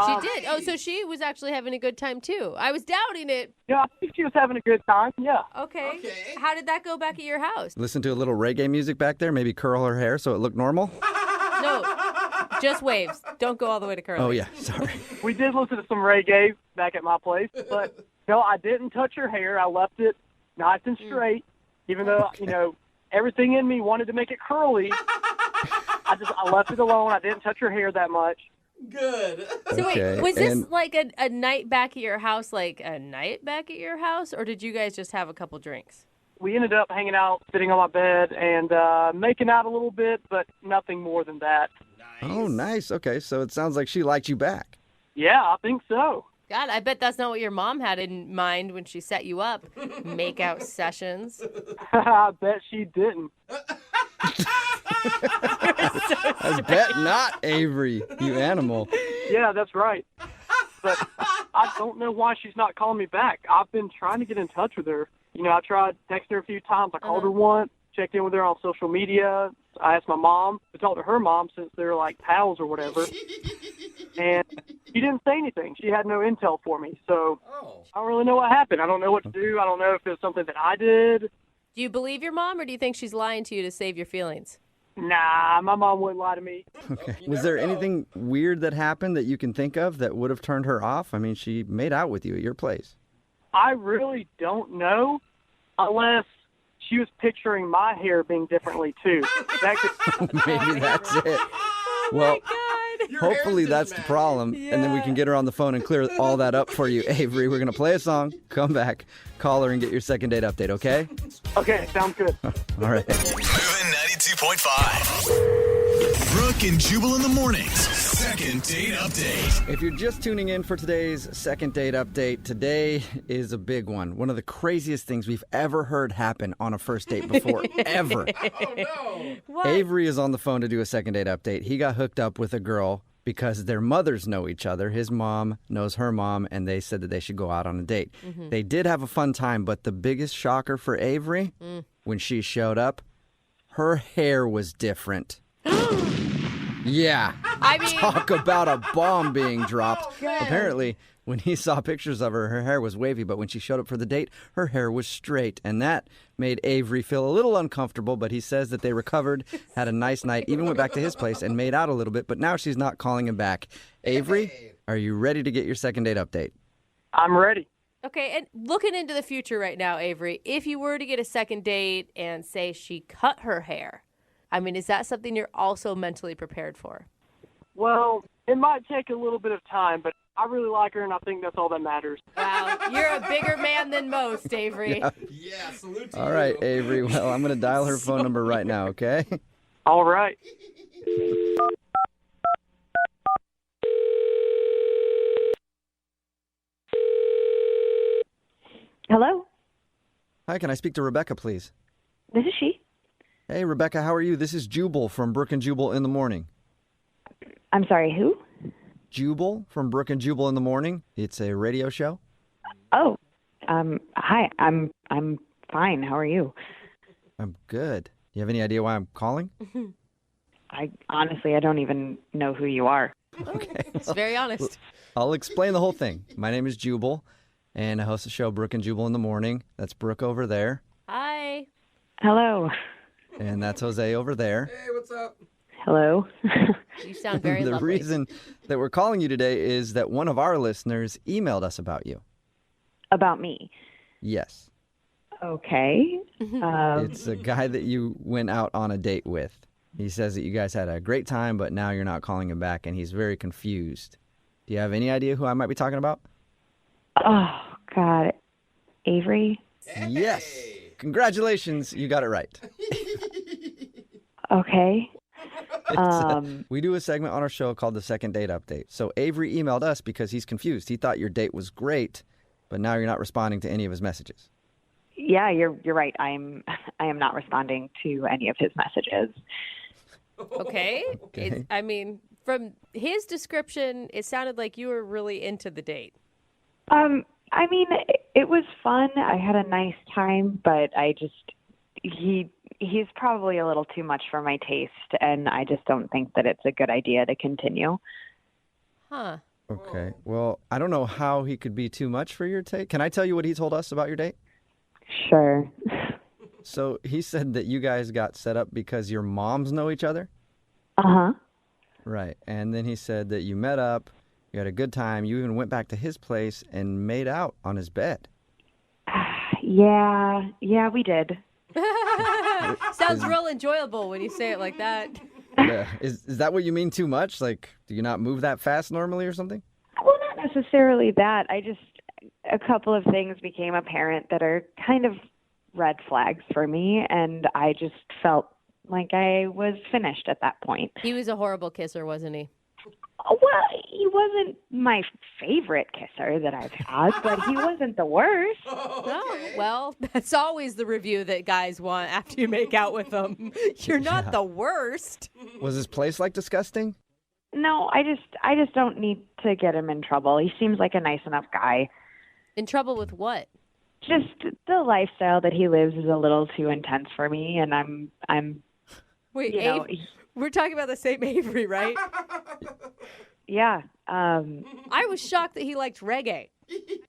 She did. Oh, so she was actually having a good time, too. I was doubting it. Yeah, I think she was having a good time, yeah. Okay. How did that go back at your house? Listen to a little reggae music back there, maybe curl her hair so it looked normal? No, just waves. Don't go all the way to curly. Oh, yeah, sorry. We did listen to some reggae back at my place, but no, I didn't touch her hair. I left it nice and straight, even though, everything in me wanted to make it curly. I left it alone. I didn't touch her hair that much. Good. So Okay, wait, was this and- like a night back at your house, or did you guys just have a couple drinks? We ended up hanging out, sitting on my bed, and making out a little bit, but nothing more than that. Oh, nice. Okay, so it sounds like she liked you back. Yeah, I think so. God, I bet that's not what your mom had in mind when she set you up. Make out sessions. I bet she didn't. I bet not, Avery, you animal. Yeah, that's right. But I don't know why she's not calling me back. I've been trying to get in touch with her. You know, I tried texting her a few times. I called her once, checked in with her on social media. I asked my mom to talk to her mom since they're like pals or whatever. And she didn't say anything. She had no intel for me. So I don't really know what happened. I don't know what to do. I don't know if it was something that I did. Do you believe your mom, or do you think she's lying to you to save your feelings? Nah, my mom wouldn't lie to me. Okay. Was there anything weird that happened that you can think of that would have turned her off? I mean, she made out with you at your place. I really don't know, unless she was picturing my hair being differently, too. That could... Maybe that's it. Well, hopefully that's the problem, and then we can get her on the phone and clear all that up for you. Avery, we're going to play a song, come back, call her, and get your second date update, okay? Okay, sounds good. All right. Moving 92.5. Brooke and Jubal in the mornings. Second date update. If you're just tuning in for today's second date update, today is a big one. One of the craziest things we've ever heard happen on a first date before, ever. Oh, no. What? Avery is on the phone to do a second date update. He got hooked up with a girl because their mothers know each other. His mom knows her mom, and they said that they should go out on a date. Mm-hmm. They did have a fun time, but the biggest shocker for Avery, when she showed up, her hair was different. Yeah. I mean, Talk about a bomb being dropped. God. Apparently, when he saw pictures of her, her hair was wavy, but when she showed up for the date, her hair was straight. And that made Avery feel a little uncomfortable, but he says that they recovered, had a nice night, even went back to his place and made out a little bit, but now she's not calling him back. Avery, are you ready to get your second date update? I'm ready. okay, and looking into the future right now, Avery, if you were to get a second date and say she cut her hair, I mean, is that something you're also mentally prepared for? Well, it might take a little bit of time, but I really like her, and I think that's all that matters. Wow, you're a bigger man than most, Avery. Yeah, salute to All you. right, Avery. Well, I'm going to dial her phone number right now, okay? All right. Hello, Hi, can I speak to Rebecca, please? this is she. Hey, Rebecca, how are you? This is Jubal from Brooke and Jubal in the morning. I'm sorry, who? Jubal from Brooke and Jubal in the morning. It's a radio show. Oh, hi. I'm fine. How are you? I'm good. Do you have any idea why I'm calling? I don't even know who you are. Okay. It's very honest. I'll explain the whole thing. My name is Jubal, and I host the show Brooke and Jubal in the morning. That's Brooke over there, Hi. Hello. and that's Jose over there. Hey, what's up? Hello. You sound very The lovely. reason that we're calling you today is that one of our listeners emailed us about you. About me. Yes. Okay. It's a guy that you went out on a date with. He says that you guys had a great time, but now you're not calling him back, and he's very confused. Do you have any idea who I might be talking about? Oh, God. Avery? Yes. Congratulations. You got it right. Okay. We do a segment on our show called the Second Date Update. So Avery emailed us because he's confused. He thought your date was great, but now you're not responding to any of his messages. Yeah, you're right. I am not responding to any of his messages. Okay. Okay. I mean, from his description, it sounded like you were really into the date. I mean, it was fun. I had a nice time, but he's probably a little too much for my taste, and I just don't think that it's a good idea to continue. Huh. Okay. Well, I don't know how he could be too much for your date. Can I tell you what he told us about your date? Sure. So he said that you guys got set up because your moms know each other? Uh-huh. Right. And then he said that you met up, you had a good time, you even went back to his place and made out on his bed. Yeah, we did. Sounds real enjoyable when you say it like that. Yeah. Is that what you mean too much? Like, do you not move that fast normally or something? Well, not necessarily that. A couple of things became apparent that are kind of red flags for me, and I just felt like I was finished at that point. He was a horrible kisser, wasn't he? Well, he wasn't my favorite kisser that I've had, but he wasn't the worst. No, well, that's always the review that guys want after you make out with them. You're not the worst. Was his place like disgusting? No, I just don't need to get him in trouble. He seems like a nice enough guy. In trouble with what? Just the lifestyle that he lives is a little too intense for me, and I'm. Wait, we're talking about the same Avery, right? Yeah. I was shocked that he liked reggae.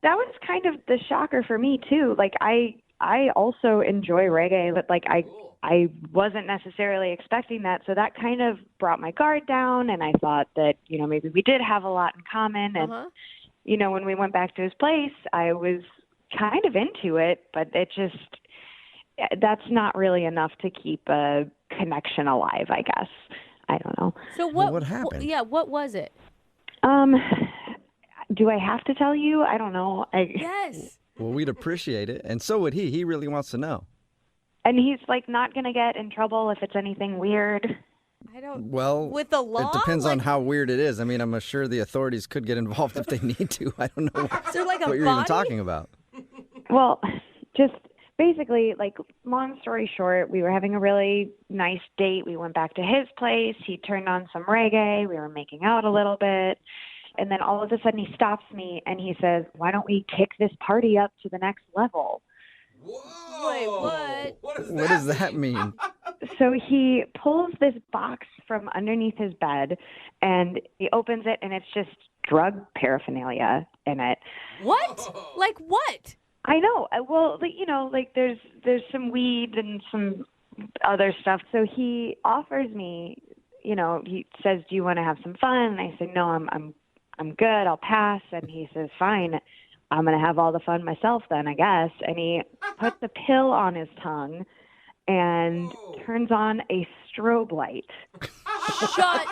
That was kind of the shocker for me too. Like I also enjoy reggae, but like I wasn't necessarily expecting that, so that kind of brought my guard down, and I thought that maybe we did have a lot in common, and when we went back to his place, I was kind of into it, but that's not really enough to keep a connection alive, I guess. I don't know. So what happened? What was it? Do I have to tell you? I don't know. Yes. Well, we'd appreciate it, and so would he. He really wants to know. And he's like not going to get in trouble if it's anything weird. I don't. Well, with the law, it depends on how weird it is. I mean, I'm sure the authorities could get involved if they need to. I don't know Is there like a what you're body? even talking about. Well, just basically, like, long story short, we were having a really nice date. We went back to his place. He turned on some reggae. We were making out a little bit. And then all of a sudden he stops me and he says, "Why don't we kick this party up to the next level?" Whoa. Wait, what? What does that mean? So he pulls this box from underneath his bed and he opens it and it's just drug paraphernalia in it. What? Like what? I know. Well, there's some weed and some other stuff. So he offers me, he says, "Do you want to have some fun?" And I say, "No, I'm good. I'll pass." And he says, "Fine. I'm going to have all the fun myself then, I guess." And he puts the pill on his tongue and turns on a strobe light. Shut up.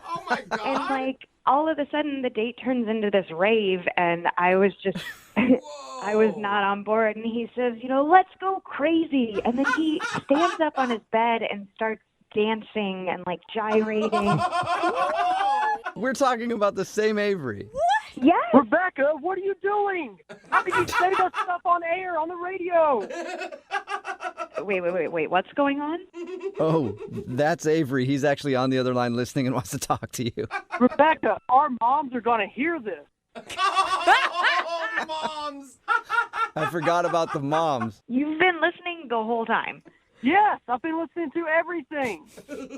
Oh my God. And like all of a sudden the date turns into this rave and I was just, I was not on board. And he says, "Let's go crazy." And then he stands up on his bed and starts dancing and like gyrating. We're talking about the same Avery. Yes. Rebecca, what are you doing? How could you say that stuff on air, on the radio? Wait. What's going on? Oh, that's Avery. He's actually on the other line listening and wants to talk to you. Rebecca, our moms are going to hear this. Moms. I forgot about the moms. You've been listening the whole time. Yes, I've been listening to everything.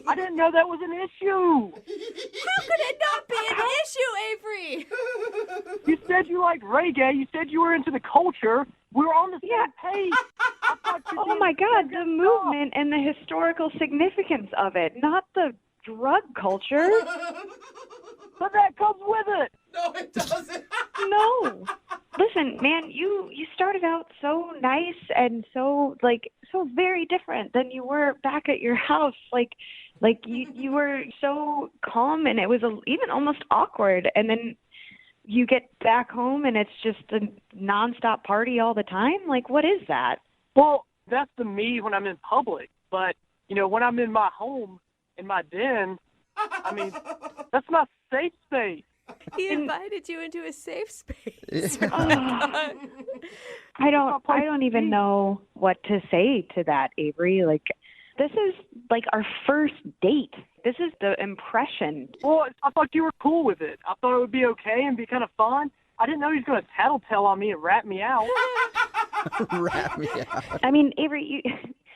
I didn't know that was an issue. How could it not be an issue, Avery? You said you liked reggae. You said you were into the culture. We were on the same page. Oh my God, the movement and the historical significance of it, not the drug culture. But that comes with it. No, it doesn't. No. Listen, man, you started out so nice and so very different than you were back at your house. Like you were so calm and it was even almost awkward. And then you get back home and it's just a nonstop party all the time. Like, what is that? Well, that's the me when I'm in public. But, when I'm in my home, in my den, I mean, that's my safe space. He invited you into a safe space. I don't even know what to say to that, Avery. Like, this is like our first date. This is the impression. Well, I thought you were cool with it. I thought it would be okay and be kind of fun. I didn't know he was going to tattletale on me and rat me out. Rat me out. I mean, Avery,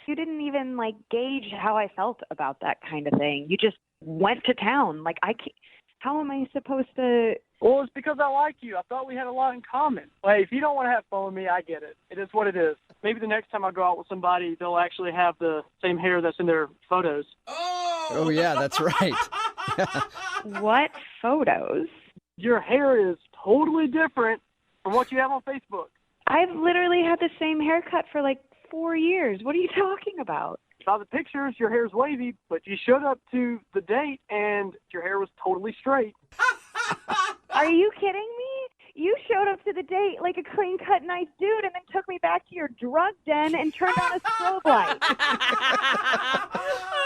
you didn't even like gauge how I felt about that kind of thing. You just went to town. Like, how am I supposed to? Well, it's because I like you. I thought we had a lot in common. Hey, if you don't want to have fun with me, I get it. It is what it is. Maybe the next time I go out with somebody, they'll actually have the same hair that's in their photos. Oh yeah, that's right. What photos? Your hair is totally different from what you have on Facebook. I've literally had the same haircut for like 4 years. What are you talking about? By the pictures, your hair's wavy, but you showed up to the date and your hair was totally straight. Are you kidding me? You showed up to the date like a clean-cut, nice dude, and then took me back to your drug den and turned on a strobe light.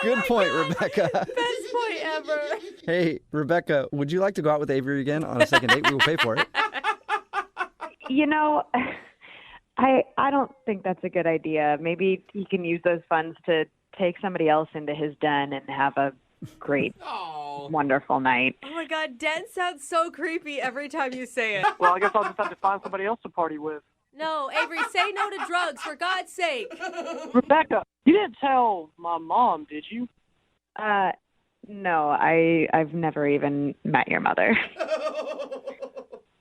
Good point, Rebecca. Best point ever. Hey, Rebecca, would you like to go out with Avery again on a second date? We will pay for it. You know, I don't think that's a good idea. Maybe he can use those funds to take somebody else into his den and have a great, wonderful night. Oh my God, den sounds so creepy every time you say it. Well, I guess I'll just have to find somebody else to party with. No, Avery, say no to drugs, for God's sake. Rebecca, you didn't tell my mom, did you? No, I've never even met your mother.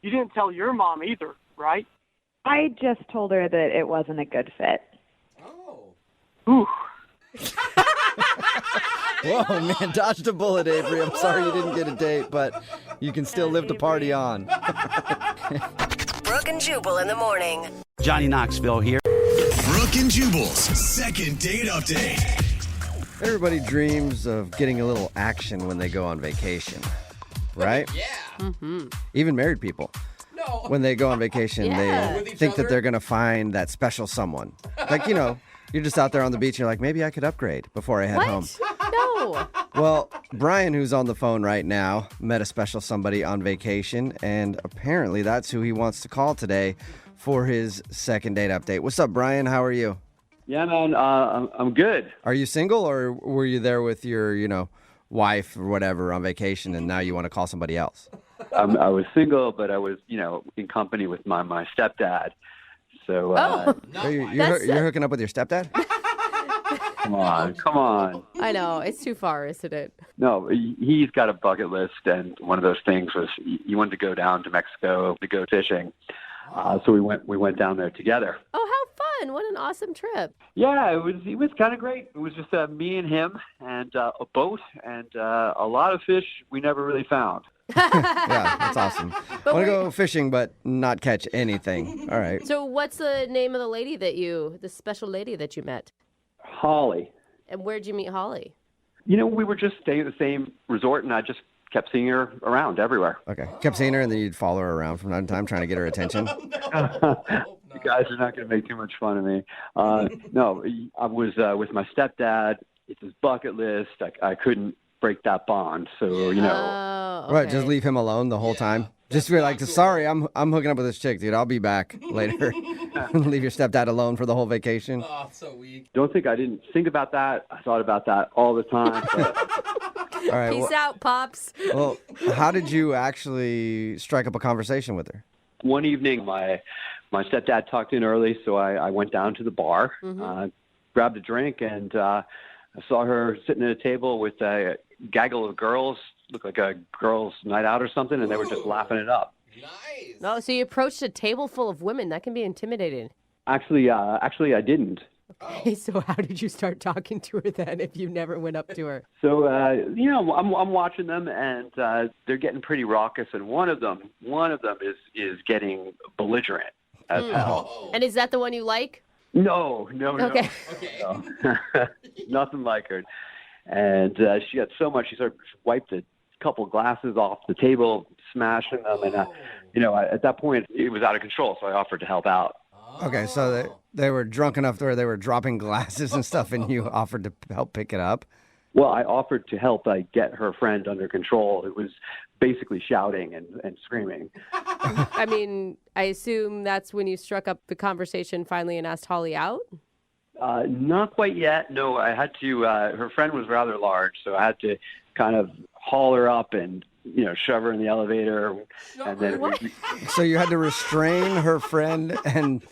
You didn't tell your mom either, right? I just told her that it wasn't a good fit. Ooh. Whoa, man, dodged a bullet, Avery. I'm sorry you didn't get a date, but you can still live the party on. Brooke and Jubal in the morning. Johnny Knoxville here. Brooke and Jubal's second date update. Everybody dreams of getting a little action when they go on vacation, right? Yeah. Mm-hmm. Even married people. No. When they go on vacation, Yeah. they With each think that other? they're going to find that special someone. Like, you're just out there on the beach and you're like, maybe I could upgrade before I head home. No. Well, Brian, who's on the phone right now, met a special somebody on vacation, and apparently that's who he wants to call today for his second date update. What's up, Brian? How are you? Yeah, man, I'm good. Are you single, or were you there with your, wife or whatever on vacation, and now you want to call somebody else? I was single, but I was, in company with my stepdad. So, So you're hooking up with your stepdad? come on. I know, it's too far, isn't it? No, he's got a bucket list, and one of those things was he wanted to go down to Mexico to go fishing. So we went down there together. Oh, how fun. What an awesome trip. Yeah, it was kind of great. It was just me and him and a boat and a lot of fish we never really found. Yeah, that's awesome. Want to go fishing, but not catch anything. All right. So what's the name of the special lady that you met? Holly. And where'd you meet Holly? We were just staying at the same resort, and I just kept seeing her around everywhere. Okay. Kept seeing her, and then you'd follow her around from time to time, trying to get her attention. You guys are not going to make too much fun of me. No, I was with my stepdad. It's his bucket list. I couldn't break that bond. So, Okay. Right, just leave him alone the whole time. Just be like, sorry, I'm hooking up with this chick, dude. I'll be back later. Leave your stepdad alone for the whole vacation. Oh, so weak. Don't think I didn't think about that. I thought about that all the time. All right. Peace out, Pops. Well, how did you actually strike up a conversation with her? One evening, my stepdad tucked in early, so I went down to the bar, grabbed a drink, and I saw her sitting at a table with a gaggle of girls, looked like a girls' night out or something, and they were just laughing it up. Nice. Oh, so you approached a table full of women. That can be intimidating. Actually, I didn't. Okay, so how did you start talking to her then if you never went up to her? So, I'm watching them, and they're getting pretty raucous, and one of them is getting belligerent as hell. And is that the one you like? No. Okay. No. Nothing like her. And she got so much, she sort of wiped a couple glasses off the table, smashing them. And, at that point, it was out of control, so I offered to help out. Okay, so they were drunk enough to where they were dropping glasses and stuff, and you offered to help pick it up? Well, I offered to help get her friend under control. It was basically shouting and screaming. I mean, I assume that's when you struck up the conversation finally and asked Holly out? Not quite yet. No, I had to, her friend was rather large, so I had to kind of haul her up and, shove her in the elevator. And then So you had to restrain her friend and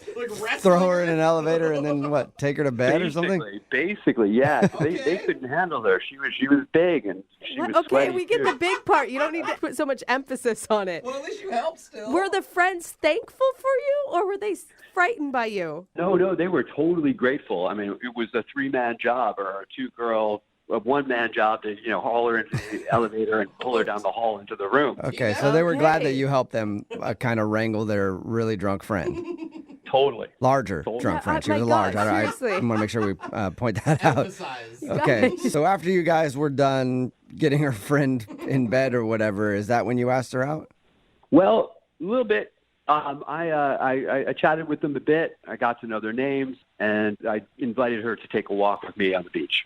throw her in an elevator and then what, take her to bed or something? Basically, yeah. They couldn't handle her. She was big and she was Okay, sweaty we get too. the big part. You don't need to put so much emphasis on it. Well, at least you helped still. Were the friends thankful for you, or were they frightened by you? No, they were totally grateful. I mean, it was a 3-man job or a 2-girl, a 1-man job to, haul her into the elevator and pull her down the hall into the room. Okay, so they were glad that you helped them kind of wrangle their really drunk friend. Totally. Larger Totally. drunk friend. She my was a God, large. I seriously. want to make sure we point that out. Okay, so after you guys were done getting her friend in bed or whatever, is that when you asked her out? Well, a little bit. I chatted with them a bit. I got to know their names, and I invited her to take a walk with me on the beach.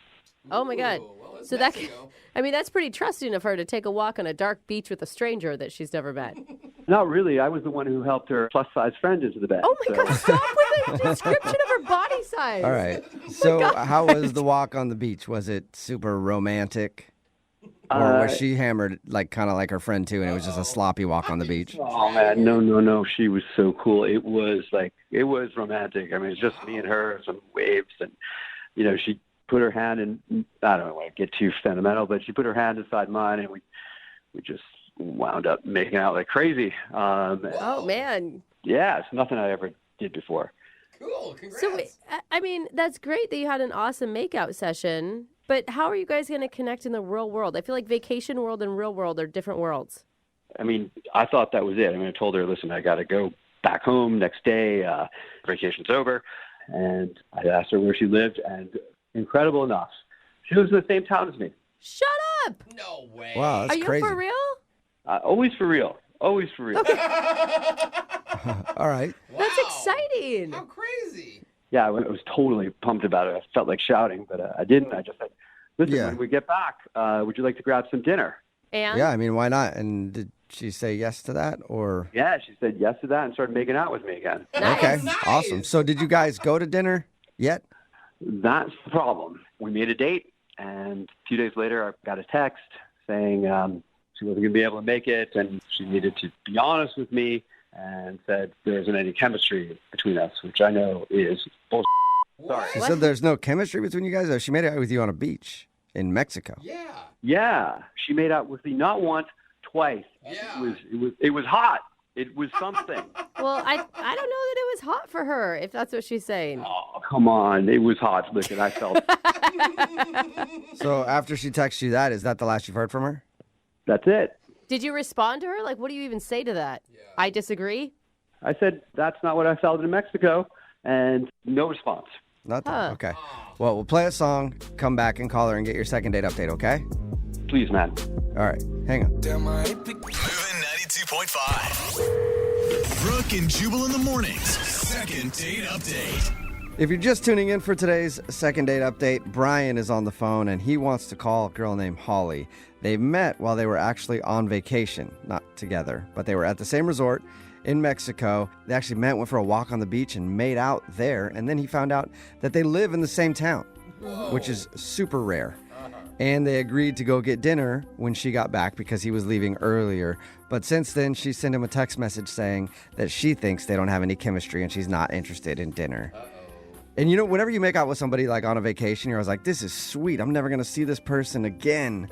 Oh my God. So that's pretty trusting of her to take a walk on a dark beach with a stranger that she's never met. Not really. I was the one who helped her plus-size friend into the bed. Oh my God, stop with the description of her body size. All right. So how was the walk on the beach? Was it super romantic? Or was she hammered, kind of like her friend too, and it was just a sloppy walk on the beach? Oh man, no. She was so cool. It was romantic. I mean, it's just me and her, some waves, and she put her hand in. I don't want to get too sentimental, but she put her hand inside mine, and we just wound up making out like crazy. Oh man. Yeah, it's nothing I ever did before. Cool, congrats. So, I mean, that's great that you had an awesome makeout session, but how are you guys going to connect in the real world? I feel like vacation world and real world are different worlds. I mean, I thought that was it. I mean, I told her, listen, I got to go back home next day. Vacation's over. And I asked her where she lived, and incredible enough, she lives in the same town as me. Shut up! No way. Wow, that's crazy. Are you for real? Always for real. Always for real. All right. Wow. That's exciting. How crazy. Yeah, I was totally pumped about it. I felt like shouting, but I didn't. I just said, listen, when we get back, would you like to grab some dinner? And? Yeah, I mean, why not? And did she say yes to that, or? Yeah, she said yes to that and started making out with me again. Nice. Okay, Nice. awesome. So did you guys go to dinner yet? That's the problem. We made a date, and a few days later, I got a text saying she wasn't going to be able to make it, and she needed to be honest with me, and said there isn't any chemistry between us, which I know is bullshit. Sorry. She said there's no chemistry between you guys? Or she made out with you on a beach in Mexico. Yeah. Yeah, she made out with me not once, twice. Yeah. It was hot. It was something. Well, I don't know that it was hot for her, if that's what she's saying. Oh, come on. It was hot. Listen, I felt So after she texted you that, is that the last you've heard from her? That's it. Did you respond to her? Like, what do you even say to that? Yeah. I disagree? I said, that's not what I felt in Mexico, and no response. Nothing. Okay. Well, we'll play a song, come back and call her and get your second date update, okay? Please, man. All right. Hang on. Moving 92.5. Brooke and Jubal in the mornings. Second date update. If you're just tuning in for today's second date update, Brian is on the phone and he wants to call a girl named Holly. They met while they were actually on vacation, not together, but they were at the same resort in Mexico. They actually met, went for a walk on the beach and made out there. And then he found out that they live in the same town, which is super rare. And they agreed to go get dinner when she got back because he was leaving earlier. But since then, she sent him a text message saying that she thinks they don't have any chemistry and she's not interested in dinner. And you know, whenever you make out with somebody like on a vacation, you're always like, this is sweet. I'm never going to see this person again.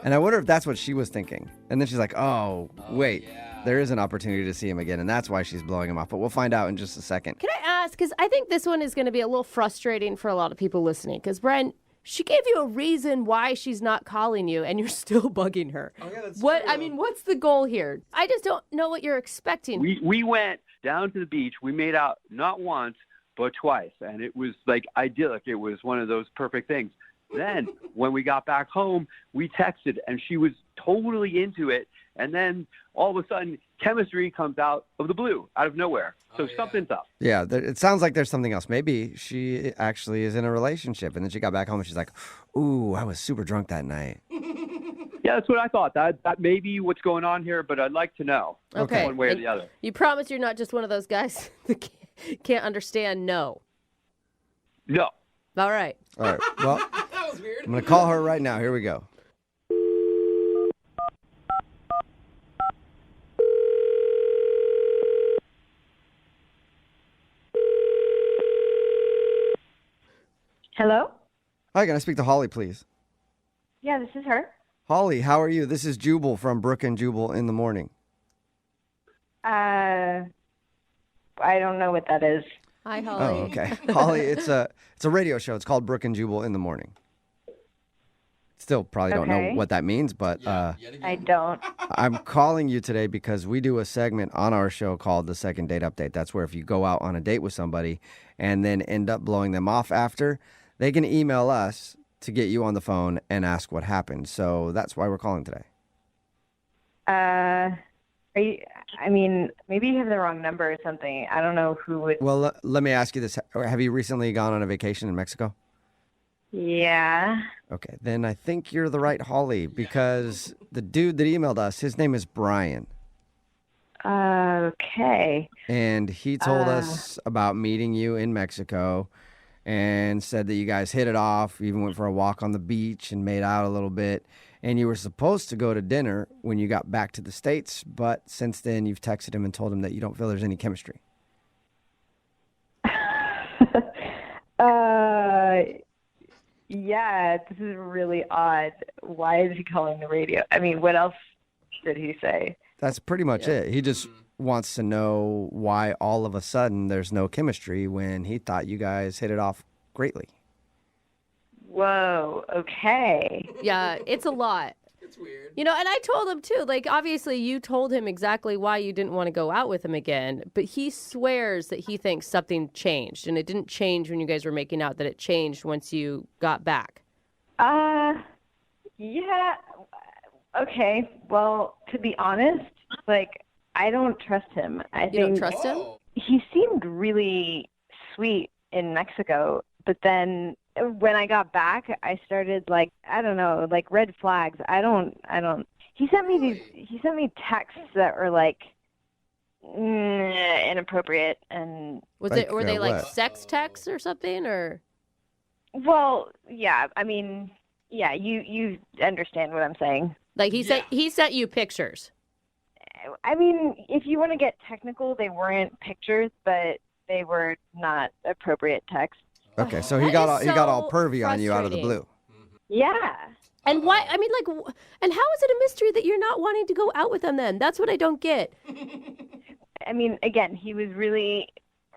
And I wonder if that's what she was thinking. And then she's like, oh wait, there is an opportunity to see him again. And that's why she's blowing him off. But we'll find out in just a second. Can I ask, because I think this one is going to be a little frustrating for a lot of people listening. Because, Brian, she gave you a reason why she's not calling you, and you're still bugging her. Oh, yeah, that's true. I mean, what's the goal here? I just don't know what you're expecting. We went down to the beach. We made out not once, but twice. And it was like idyllic. It was one of those perfect things. Then when we got back home, we texted and she was totally into it. And then all of a sudden, chemistry comes out of the blue, out of nowhere. So something's up. Yeah, it sounds like there's something else. Maybe she actually is in a relationship. And then she got back home and she's like, ooh, I was super drunk that night. Yeah, that's what I thought. That may be what's going on here, but I'd like to know. Okay. One way or the other. You promise you're not just one of those guys that can't understand no. No. All right. All right. Well, That was weird. I'm going to call her right now. Here we go. Hello? Hi, can I speak to Holly, please? Yeah, this is her. Holly, how are you? This is Jubal from Brooke and Jubal in the morning. I don't know what that is. Hi, Holly. Oh, okay. Holly, it's a radio show. It's called Brooke and Jubal in the morning. Still probably don't know Okay. what that means, but I don't. I'm calling you today because we do a segment on our show called the Second Date Update. That's where if you go out on a date with somebody and then end up blowing them off after, they can email us to get you on the phone and ask what happened. So that's why we're calling today. Are you? I mean, maybe you have the wrong number or something. I don't know who would. Well, let me ask you this. Have you recently gone on a vacation in Mexico? Yeah. Okay, then I think you're the right Holly because the dude that emailed us, his name is Brian. Okay. And he told us about meeting you in Mexico and said that you guys hit it off, even went for a walk on the beach and made out a little bit. And you were supposed to go to dinner when you got back to the States, but since then you've texted him and told him that you don't feel there's any chemistry. Yeah, this is really odd. Why is he calling the radio? I mean, what else did he say? That's pretty much it. He just wants to know why all of a sudden there's no chemistry when he thought you guys hit it off greatly. Whoa, okay. Yeah, it's a lot. It's weird. You know, and I told him too, like, obviously you told him exactly why you didn't want to go out with him again, but he swears that he thinks something changed, and it didn't change when you guys were making out, that it changed once you got back. Yeah, okay. Well, to be honest, like, I don't trust him. You don't trust him? He seemed really sweet in Mexico, but then when I got back, I started, like, I don't know, like red flags. I don't. He sent me texts that were like inappropriate, and Were they like sex texts or something, or? Well, yeah. I mean, yeah. You understand what I'm saying? Like he sent you pictures. I mean, if you want to get technical, they weren't pictures, but they were not appropriate text. Okay, so he got all pervy on you out of the blue. Yeah. And why? I mean, like, and how is it a mystery that you're not wanting to go out with them then? That's what I don't get. I mean, again, he was really,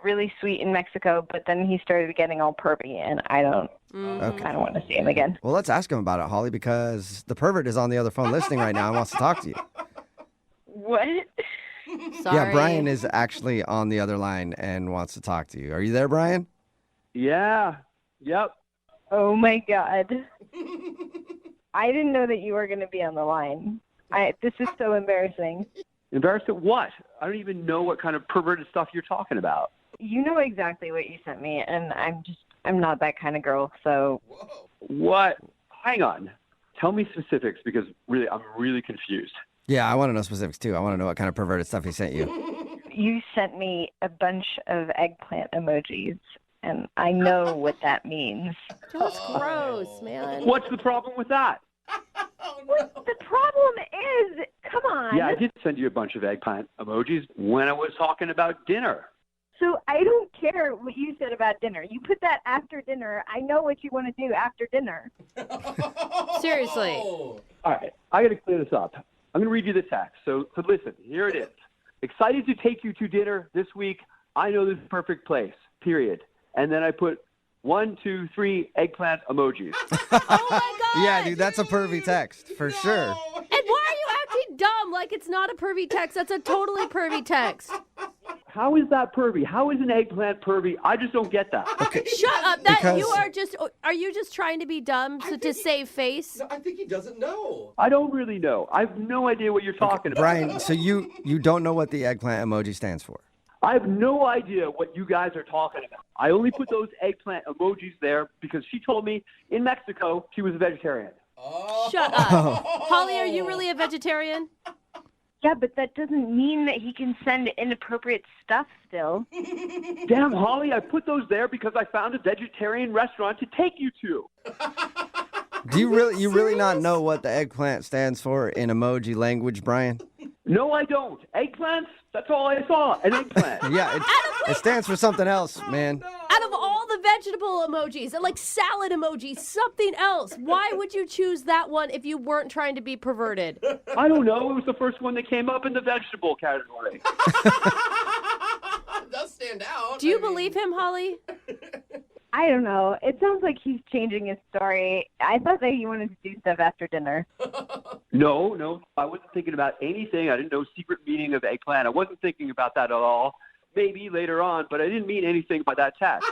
really sweet in Mexico, but then he started getting all pervy, and I don't want to see him again. Well, let's ask him about it, Holly, because the pervert is on the other phone listening right now and wants to talk to you. What? Sorry. Yeah, Brian is actually on the other line and wants to talk to you. Are you there, Brian? Yeah. Yep. Oh, my God. I didn't know that you were going to be on the line. This is so embarrassing. Embarrassed at what? I don't even know what kind of perverted stuff you're talking about. You know exactly what you sent me, and I'm not that kind of girl, so. What? Hang on. Tell me specifics, because really, I'm really confused. Yeah, I want to know specifics, too. I want to know what kind of perverted stuff he sent you. You sent me a bunch of eggplant emojis, and I know what that means. That's gross, man. What's the problem with that? What the problem is, come on. Yeah, I did send you a bunch of eggplant emojis when I was talking about dinner. So I don't care what you said about dinner. You put that after dinner. I know what you want to do after dinner. Seriously. All right, I got to clear this up. I'm going to read you the text. So listen, here it is. Excited to take you to dinner this week. I know this perfect place, period. And then I put 1, 2, 3 eggplant emojis. Oh, my God. Yeah, dude, that's a pervy text, for sure. And why are you acting dumb like it's not a pervy text? That's a totally pervy text. How is that pervy? How is an eggplant pervy? I just don't get that. Okay. Shut up. Are you just trying to be dumb to save face? No, I think he doesn't know. I don't really know. I have no idea what you're talking about. Brian, so you don't know what the eggplant emoji stands for? I have no idea what you guys are talking about. I only put those eggplant emojis there because she told me in Mexico she was a vegetarian. Shut up. Holly, are you really a vegetarian? Yeah, but that doesn't mean that he can send inappropriate stuff still. Damn, Holly, I put those there because I found a vegetarian restaurant to take you to. Do you really not know what the eggplant stands for in emoji language, Brian? No, I don't. Eggplants? That's all I saw. An eggplant. Yeah, it stands for something else, man. Out of all the vegetable emojis, like salad emojis, something else. Why would you choose that one if you weren't trying to be perverted? I don't know. It was the first one that came up in the vegetable category. It does stand out. Do you believe him, Holly? I don't know. It sounds like he's changing his story. I thought that he wanted to do stuff after dinner. No, I wasn't thinking about anything. I didn't know secret meaning of eggplant. I wasn't thinking about that at all. Maybe later on, but I didn't mean anything by that text.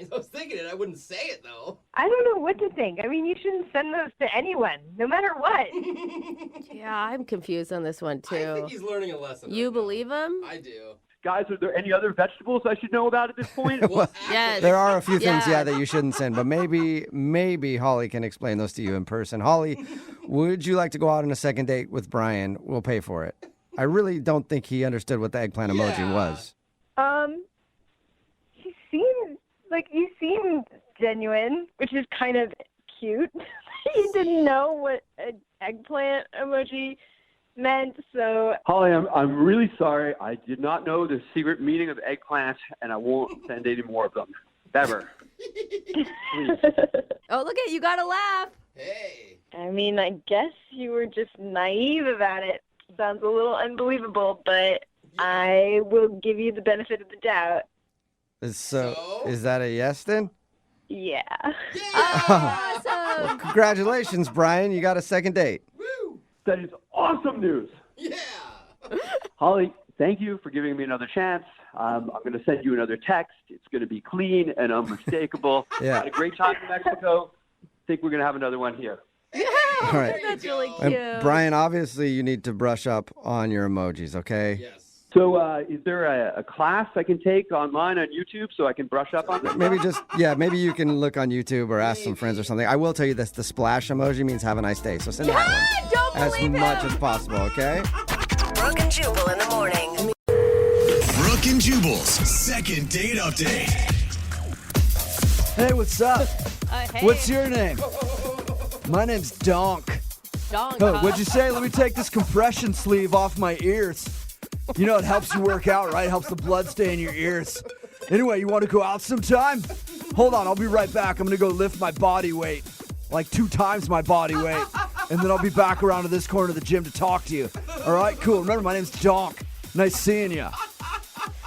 I was thinking it. I wouldn't say it, though. I don't know what to think. I mean, you shouldn't send those to anyone, no matter what. Yeah, I'm confused on this one, too. I think he's learning a lesson. You believe him? I do. Guys, are there any other vegetables I should know about at this point? Well, Yes. there are a few things, that you shouldn't send, but maybe Holly can explain those to you in person. Holly, would you like to go out on a second date with Brian? We'll pay for it. I really don't think he understood what the eggplant emoji was. He seemed genuine, which is kind of cute. He didn't know what an eggplant emoji meant, so... Holly, I'm really sorry. I did not know the secret meaning of eggplant, and I won't send any more of them. Ever. Oh, look at you. Got to laugh. Hey. I mean, I guess you were just naive about it. Sounds a little unbelievable, but I will give you the benefit of the doubt. So, is that a yes then? Yeah. Awesome. Well, congratulations, Brian. You got a second date. Woo! That is awesome news. Yeah. Holly, thank you for giving me another chance. I'm going to send you another text. It's going to be clean and unmistakable. Yeah. Had a great time in Mexico. Think we're going to have another one here. Yeah, All right. that's really cute. And Brian, obviously you need to brush up on your emojis, okay? Yes. So is there a class I can take online on YouTube so I can brush up on it? Maybe you can look on YouTube or ask some friends or something. I will tell you this, the splash emoji means have a nice day. So send that one Don't as believe much him. as possible, okay? Brooke and Jubal in the morning. Brooke and Jubal's second date update. Hey, what's up? Hey. What's your name? My name's Donk. Donk. Oh, what'd you say? Let me take this compression sleeve off my ears. You know, it helps you work out, right? It helps the blood stay in your ears. Anyway, you want to go out sometime? Hold on, I'll be right back. I'm going to go lift my body weight, like 2 times my body weight. And then I'll be back around to this corner of the gym to talk to you. All right, cool. Remember, my name's Donk. Nice seeing you.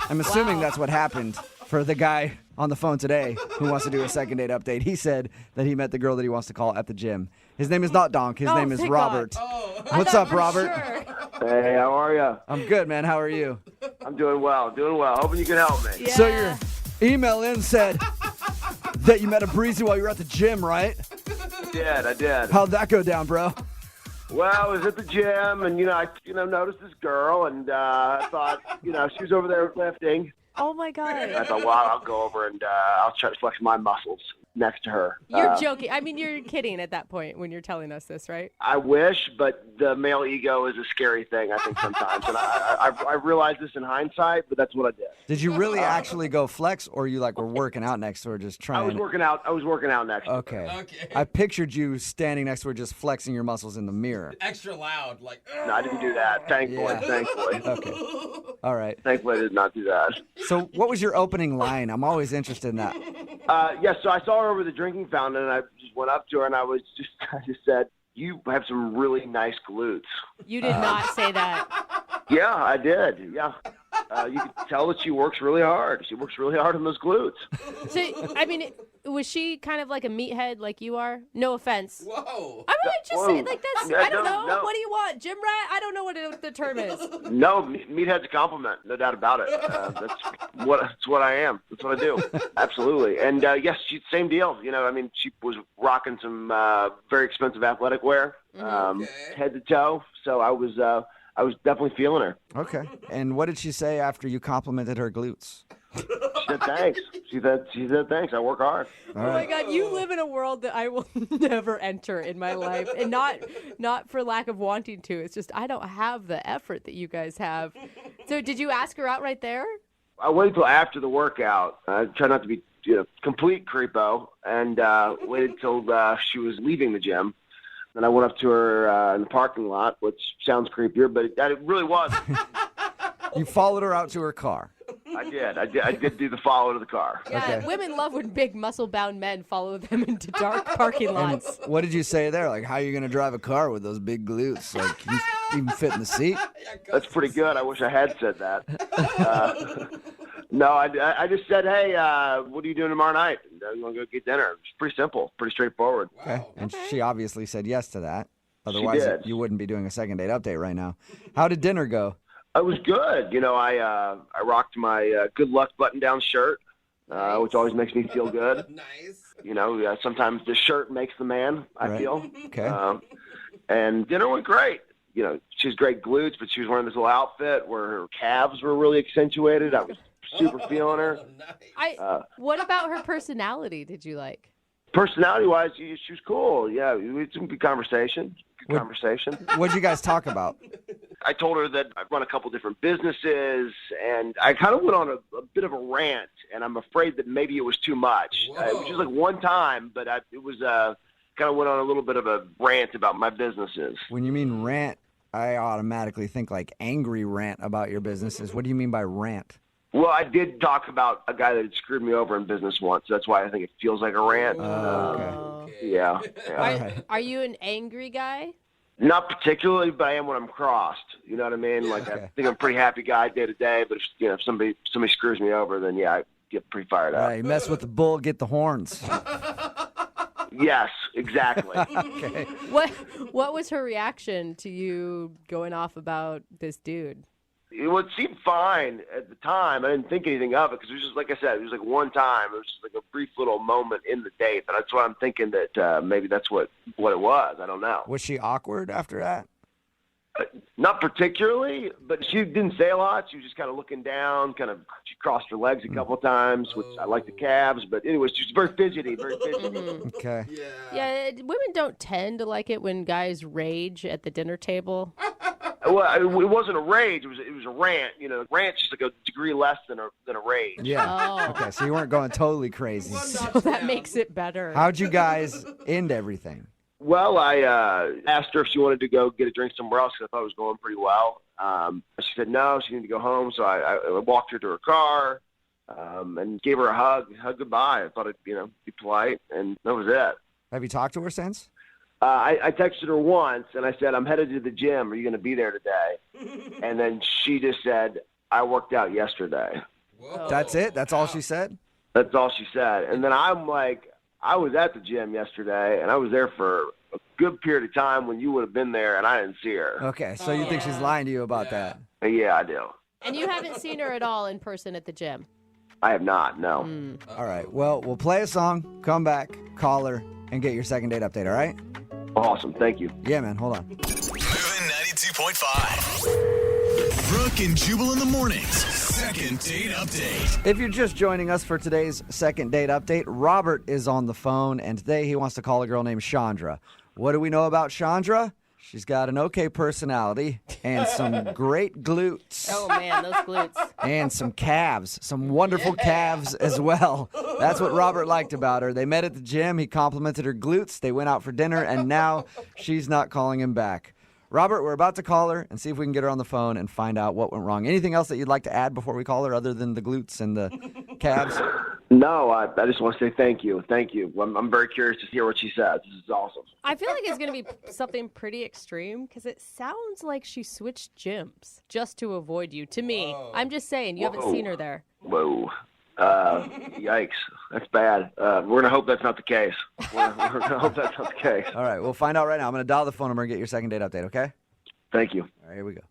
I'm assuming that's what happened for the guy on the phone today who wants to do a second date update. He said that he met the girl that he wants to call at the gym. His name is not Donk. His name is thank Robert. God. What's up, Robert? Sure. Hey, how are you? I'm good, man. How are you? I'm doing well. Hoping you can help me. Yeah. So your email in said that you met a breezy while you were at the gym, right? I did. How'd that go down, bro? Well, I was at the gym, and I noticed this girl, and I thought, she was over there lifting. Oh, my God. And I thought, well, I'll go over and I'll try to flex my muscles next to her. You're joking. I mean, you're kidding at that point when you're telling us this, right? I wish, but the male ego is a scary thing, I think, sometimes. And I realized this in hindsight, but that's what I did. Did you really actually go flex, or you were working out next to her just trying? I was working out next to her. Okay. I pictured you standing next to her just flexing your muscles in the mirror. Extra loud, like. No, I didn't do that. Thankfully. Okay. All right. Thankfully, I did not do that. So what was your opening line? I'm always interested in that. So I saw her over the drinking fountain, and I just went up to her, and I just said, "You have some really nice glutes." You did not say that. Yeah, I did. Yeah. You could tell that she works really hard. She works really hard on those glutes. So, I mean, was she kind of like a meathead like you are? No offense. Whoa. I might just say, like, that's, Yeah, I don't know. no. What do you want? Gym rat? I don't know what the term is. No, meathead's a compliment, no doubt about it. That's what I am. That's what I do. Absolutely. And yes, same deal. She was rocking some very expensive athletic wear, head to toe. So I was definitely feeling her. Okay. And what did she say after you complimented her glutes? She said thanks. She said thanks. I work hard. My God, you live in a world that I will never enter in my life, and not for lack of wanting to. It's just I don't have the effort that you guys have. So did you ask her out right there? I waited till after the workout. I try not to be complete creepo, and waited till she was leaving the gym. Then I went up to her in the parking lot, which sounds creepier, but it really wasn't. You followed her out to her car. I did do the follow to the car. Yeah, Okay. women love when big muscle-bound men follow them into dark parking lots. What did you say there? Like, how are you going to drive a car with those big glutes? Like, you even fit in the seat? That's pretty good. I wish I had said that. No, I just said, hey, what are you doing tomorrow night? You want to go get dinner? It's pretty simple, pretty straightforward. Okay. And she obviously said yes to that. Otherwise, you wouldn't be doing a second date update right now. How did dinner go? It was good. You know, I rocked my good luck button-down shirt, which always makes me feel good. Nice. You know, sometimes the shirt makes the man, I feel. Okay. And dinner went great. You know, she has great glutes, but she was wearing this little outfit where her calves were really accentuated. I was super feeling her. What about her personality did you like? Personality-wise, she was cool. Yeah, we had some good conversation. What'd you guys talk about? I told her that I run a couple different businesses, and I kind of went on a bit of a rant, and I'm afraid that maybe it was too much. It was just like one time, but it was kind of went on a little bit of a rant about my businesses. When you mean rant, I automatically think like angry rant about your businesses. What do you mean by rant? Well, I did talk about a guy that had screwed me over in business once. That's why I think it feels like a rant. Okay. Yeah. Are you an angry guy? Not particularly, but I am when I'm crossed. You know what I mean? Like, I think I'm a pretty happy guy day to day, but if somebody screws me over, then yeah, I get pretty fired up. You mess with the bull, get the horns. Yes, exactly. Okay. What was her reaction to you going off about this dude? It seemed fine at the time. I didn't think anything of it because it was just, like I said, it was like one time. It was just like a brief little moment in the date. But that's why I'm thinking that maybe that's what it was. I don't know. Was she awkward after that? Not particularly, but she didn't say a lot. She was just kind of looking down, she crossed her legs a couple of times, which I like the calves. But anyway, she was very fidgety, Okay. Yeah, women don't tend to like it when guys rage at the dinner table. Well, it wasn't a rage. It was a rant. You know, rant's just like a degree less than a rage. Yeah. Okay, so you weren't going totally crazy. So that makes it better. How'd you guys end everything? Well, I asked her if she wanted to go get a drink somewhere else because I thought it was going pretty well. She said no, she needed to go home. So I walked her to her car and gave her a hug goodbye. I thought it'd be polite, and that was it. Have you talked to her since? I texted her once, and I said, I'm headed to the gym. Are you going to be there today? And then she just said, I worked out yesterday. Whoa. That's it? That's all she said? That's all she said. And then I'm like, I was at the gym yesterday, and I was there for a good period of time when you would have been there, and I didn't see her. Okay, so you think she's lying to you about that? Yeah, I do. And you haven't seen her at all in person at the gym? I have not, no. All right, well, we'll play a song, come back, call her, and get your second date update, all right? Awesome, thank you. Yeah, man, hold on. Moving 92.5. Brooke and Jubal in the mornings. Second date update. If you're just joining us for today's second date update, Robert is on the phone, and today he wants to call a girl named Chandra. What do we know about Chandra? She's got an okay personality and some great glutes. Oh, man, those glutes. And some calves, some wonderful calves as well. That's what Robert liked about her. They met at the gym. He complimented her glutes. They went out for dinner, and now she's not calling him back. Robert, we're about to call her and see if we can get her on the phone and find out what went wrong. Anything else that you'd like to add before we call her other than the glutes and the calves? No, I just want to say thank you. Thank you. I'm very curious to hear what she says. This is awesome. I feel like it's going to be something pretty extreme because it sounds like she switched gyms just to avoid you. To me, I'm just saying, you haven't seen her there. Whoa. Yikes. That's bad. We're going to hope that's not the case. We're going to hope that's not the case. All right, we'll find out right now. I'm going to dial the phone number and get your second date update, okay? Thank you. All right, here we go.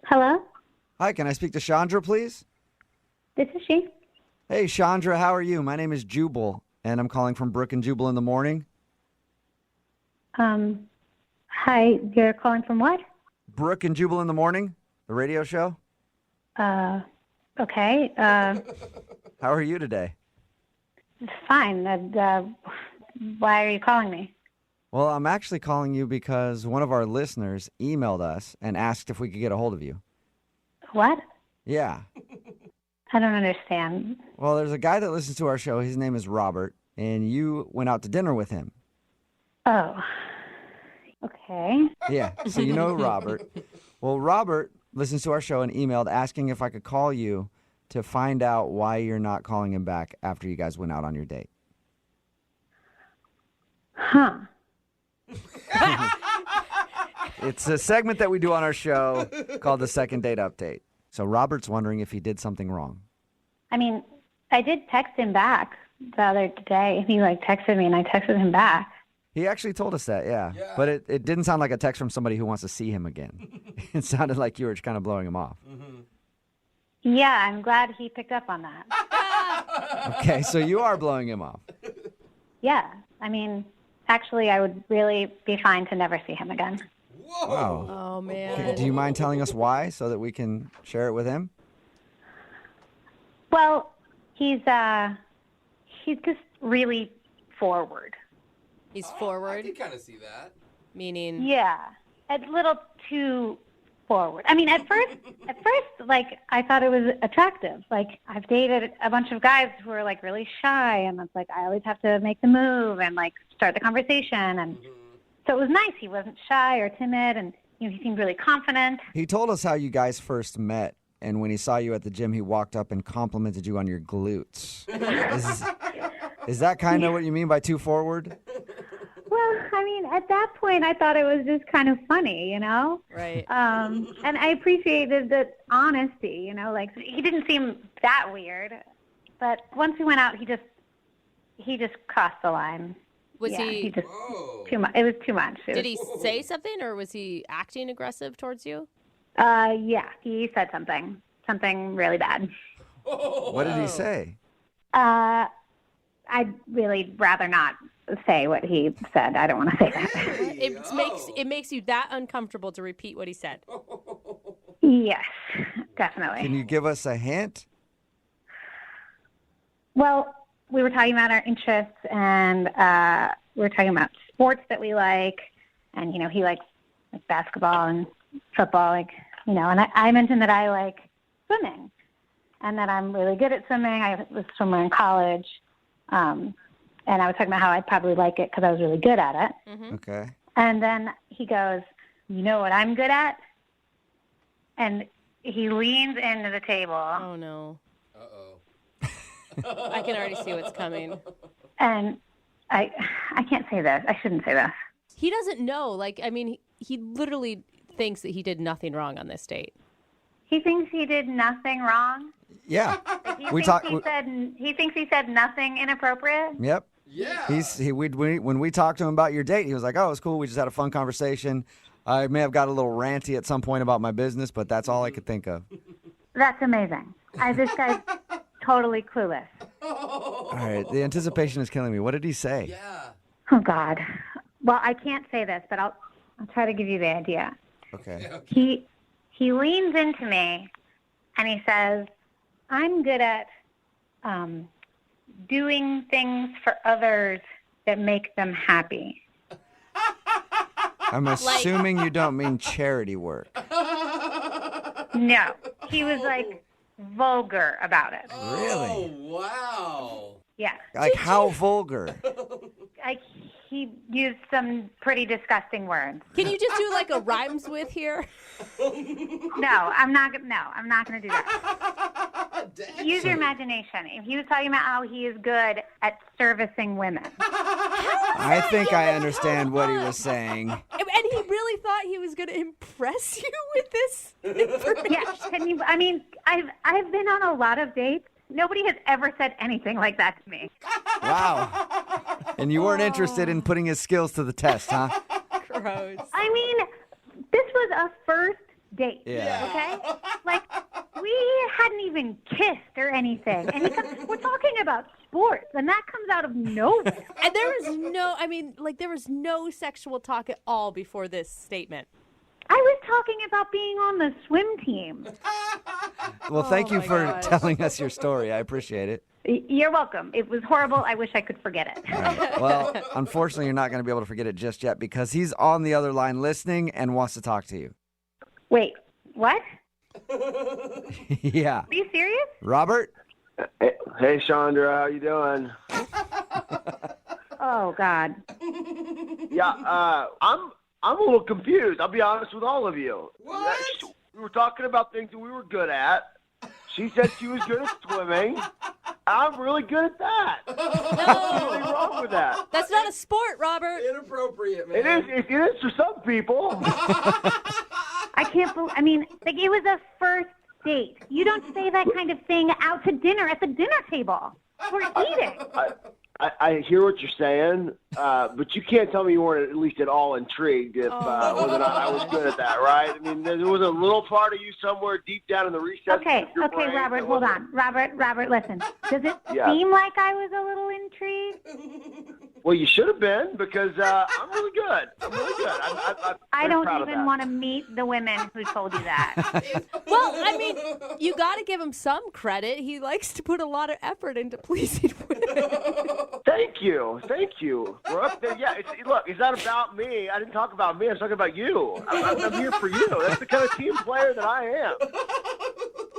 Hello? Hi, can I speak to Chandra, please? This is she. Hey, Chandra, how are you? My name is Jubal, and I'm calling from Brooke and Jubal in the morning. Hi, you're calling from what? Brooke and Jubal in the morning, the radio show. Okay. How are you today? Fine. Why are you calling me? Well, I'm actually calling you because one of our listeners emailed us and asked if we could get a hold of you. What? Yeah. I don't understand. Well, there's a guy that listens to our show. His name is Robert, and you went out to dinner with him. Oh. Okay. Yeah, so you know Robert. Well, Robert listens to our show and emailed asking if I could call you to find out why you're not calling him back after you guys went out on your date. Huh. It's a segment that we do on our show called the Second Date Update. So Robert's wondering if he did something wrong. I mean, I did text him back the other day. He texted me and I texted him back. He actually told us that, yeah. But it didn't sound like a text from somebody who wants to see him again. It sounded like you were kind of blowing him off. Yeah, I'm glad he picked up on that. Okay, so you are blowing him off. Yeah, I mean, actually, I would really be fine to never see him again. Wow. Oh, man. Do you mind telling us why so that we can share it with him? Well, he's just really forward. He's forward? I can kind of see that. Meaning? Yeah, a little too forward. I mean, at first, I thought it was attractive. I've dated a bunch of guys who are really shy, and it's I always have to make the move and start the conversation, and so it was nice. He wasn't shy or timid, and he seemed really confident. He told us how you guys first met, and when he saw you at the gym, he walked up and complimented you on your glutes. Is that kind of what you mean by too forward? Well, I mean, at that point, I thought it was just kind of funny, Right. And I appreciated the honesty, he didn't seem that weird. But once we went out, he just crossed the line. Was he just too much. It was too much. Did he say something, or was he acting aggressive towards you? Yeah, he said something really bad. What did he say? I'd really rather not say what he said. I don't want to say that. It makes you that uncomfortable to repeat what he said. Yes, definitely. Can you give us a hint? Well, we were talking about our interests, and we were talking about sports that we like, and he likes basketball and football, and I mentioned that I like swimming, and that I'm really good at swimming. I was a swimmer in college. And I was talking about how I'd probably like it because I was really good at it. Mm-hmm. Okay. And then he goes, you know what I'm good at? And he leans into the table. Oh, no. Uh-oh. I can already see what's coming. And I can't say this. I shouldn't say this. He doesn't know. He literally thinks that he did nothing wrong on this date. He thinks he did nothing wrong? Yeah. He thinks he said nothing inappropriate? Yep. Yeah. When we talked to him about your date, he was like, "Oh, it's cool. We just had a fun conversation. I may have got a little ranty at some point about my business, but that's all I could think of." That's amazing. This guy's totally clueless. All right. The anticipation is killing me. What did he say? Yeah. Oh, God. Well, I can't say this, but I'll try to give you the idea. Okay. He leans into me and he says, I'm good at doing things for others that make them happy. I'm assuming you don't mean charity work. No. He was vulgar about it. Really? Oh, wow. Yeah. How vulgar? He used some pretty disgusting words. Can you just do a rhymes with here? No, I'm not going to do that. Use your imagination. If he was talking about how he is good at servicing women. I think I understand what he was saying. And he really thought he was going to impress you with this information. Yeah, I've been on a lot of dates. Nobody has ever said anything like that to me. Wow. And you weren't interested in putting his skills to the test, huh? Gross. This was a first date. Yeah. Okay? We hadn't even kissed or anything. And we're talking about sports, and that comes out of nowhere. And there was no sexual talk at all before this statement. I was talking about being on the swim team. Well, thank you for telling us your story. I appreciate it. You're welcome. It was horrible. I wish I could forget it. Right. Well, unfortunately, you're not going to be able to forget it just yet because he's on the other line listening and wants to talk to you. Wait, what? Yeah. Are you serious? Robert? Hey, Chandra, how you doing? Oh, God. Yeah, I'm a little confused. I'll be honest with all of you. What? We were talking about things that we were good at. She said she was good at swimming. I'm really good at that. There's nothing wrong with that. That's not a sport, Robert. Inappropriate, man. It is for some people. I can't believe, like it was a first date. You don't say that kind of thing out to dinner at the dinner table. We're eating. I hear what you're saying, but you can't tell me you weren't at least at all intrigued if whether or not I was good at that, right? I mean, there was a little part of you somewhere deep down in the recesses Okay, of your brain Robert, that hold wasn't- on. Robert, listen. Does it Yeah. seem like I was a little intrigued? Well, you should have been because I'm really good. I'm really good. I'm I very don't proud of even that. want to meet the women who told you that. Well, I mean, you got to give him some credit. He likes to put a lot of effort into pleasing women. Thank you. We're up there. Yeah, look, it's not about me. I didn't talk about me. I'm talking about you. I'm here for you. That's the kind of team player that I am.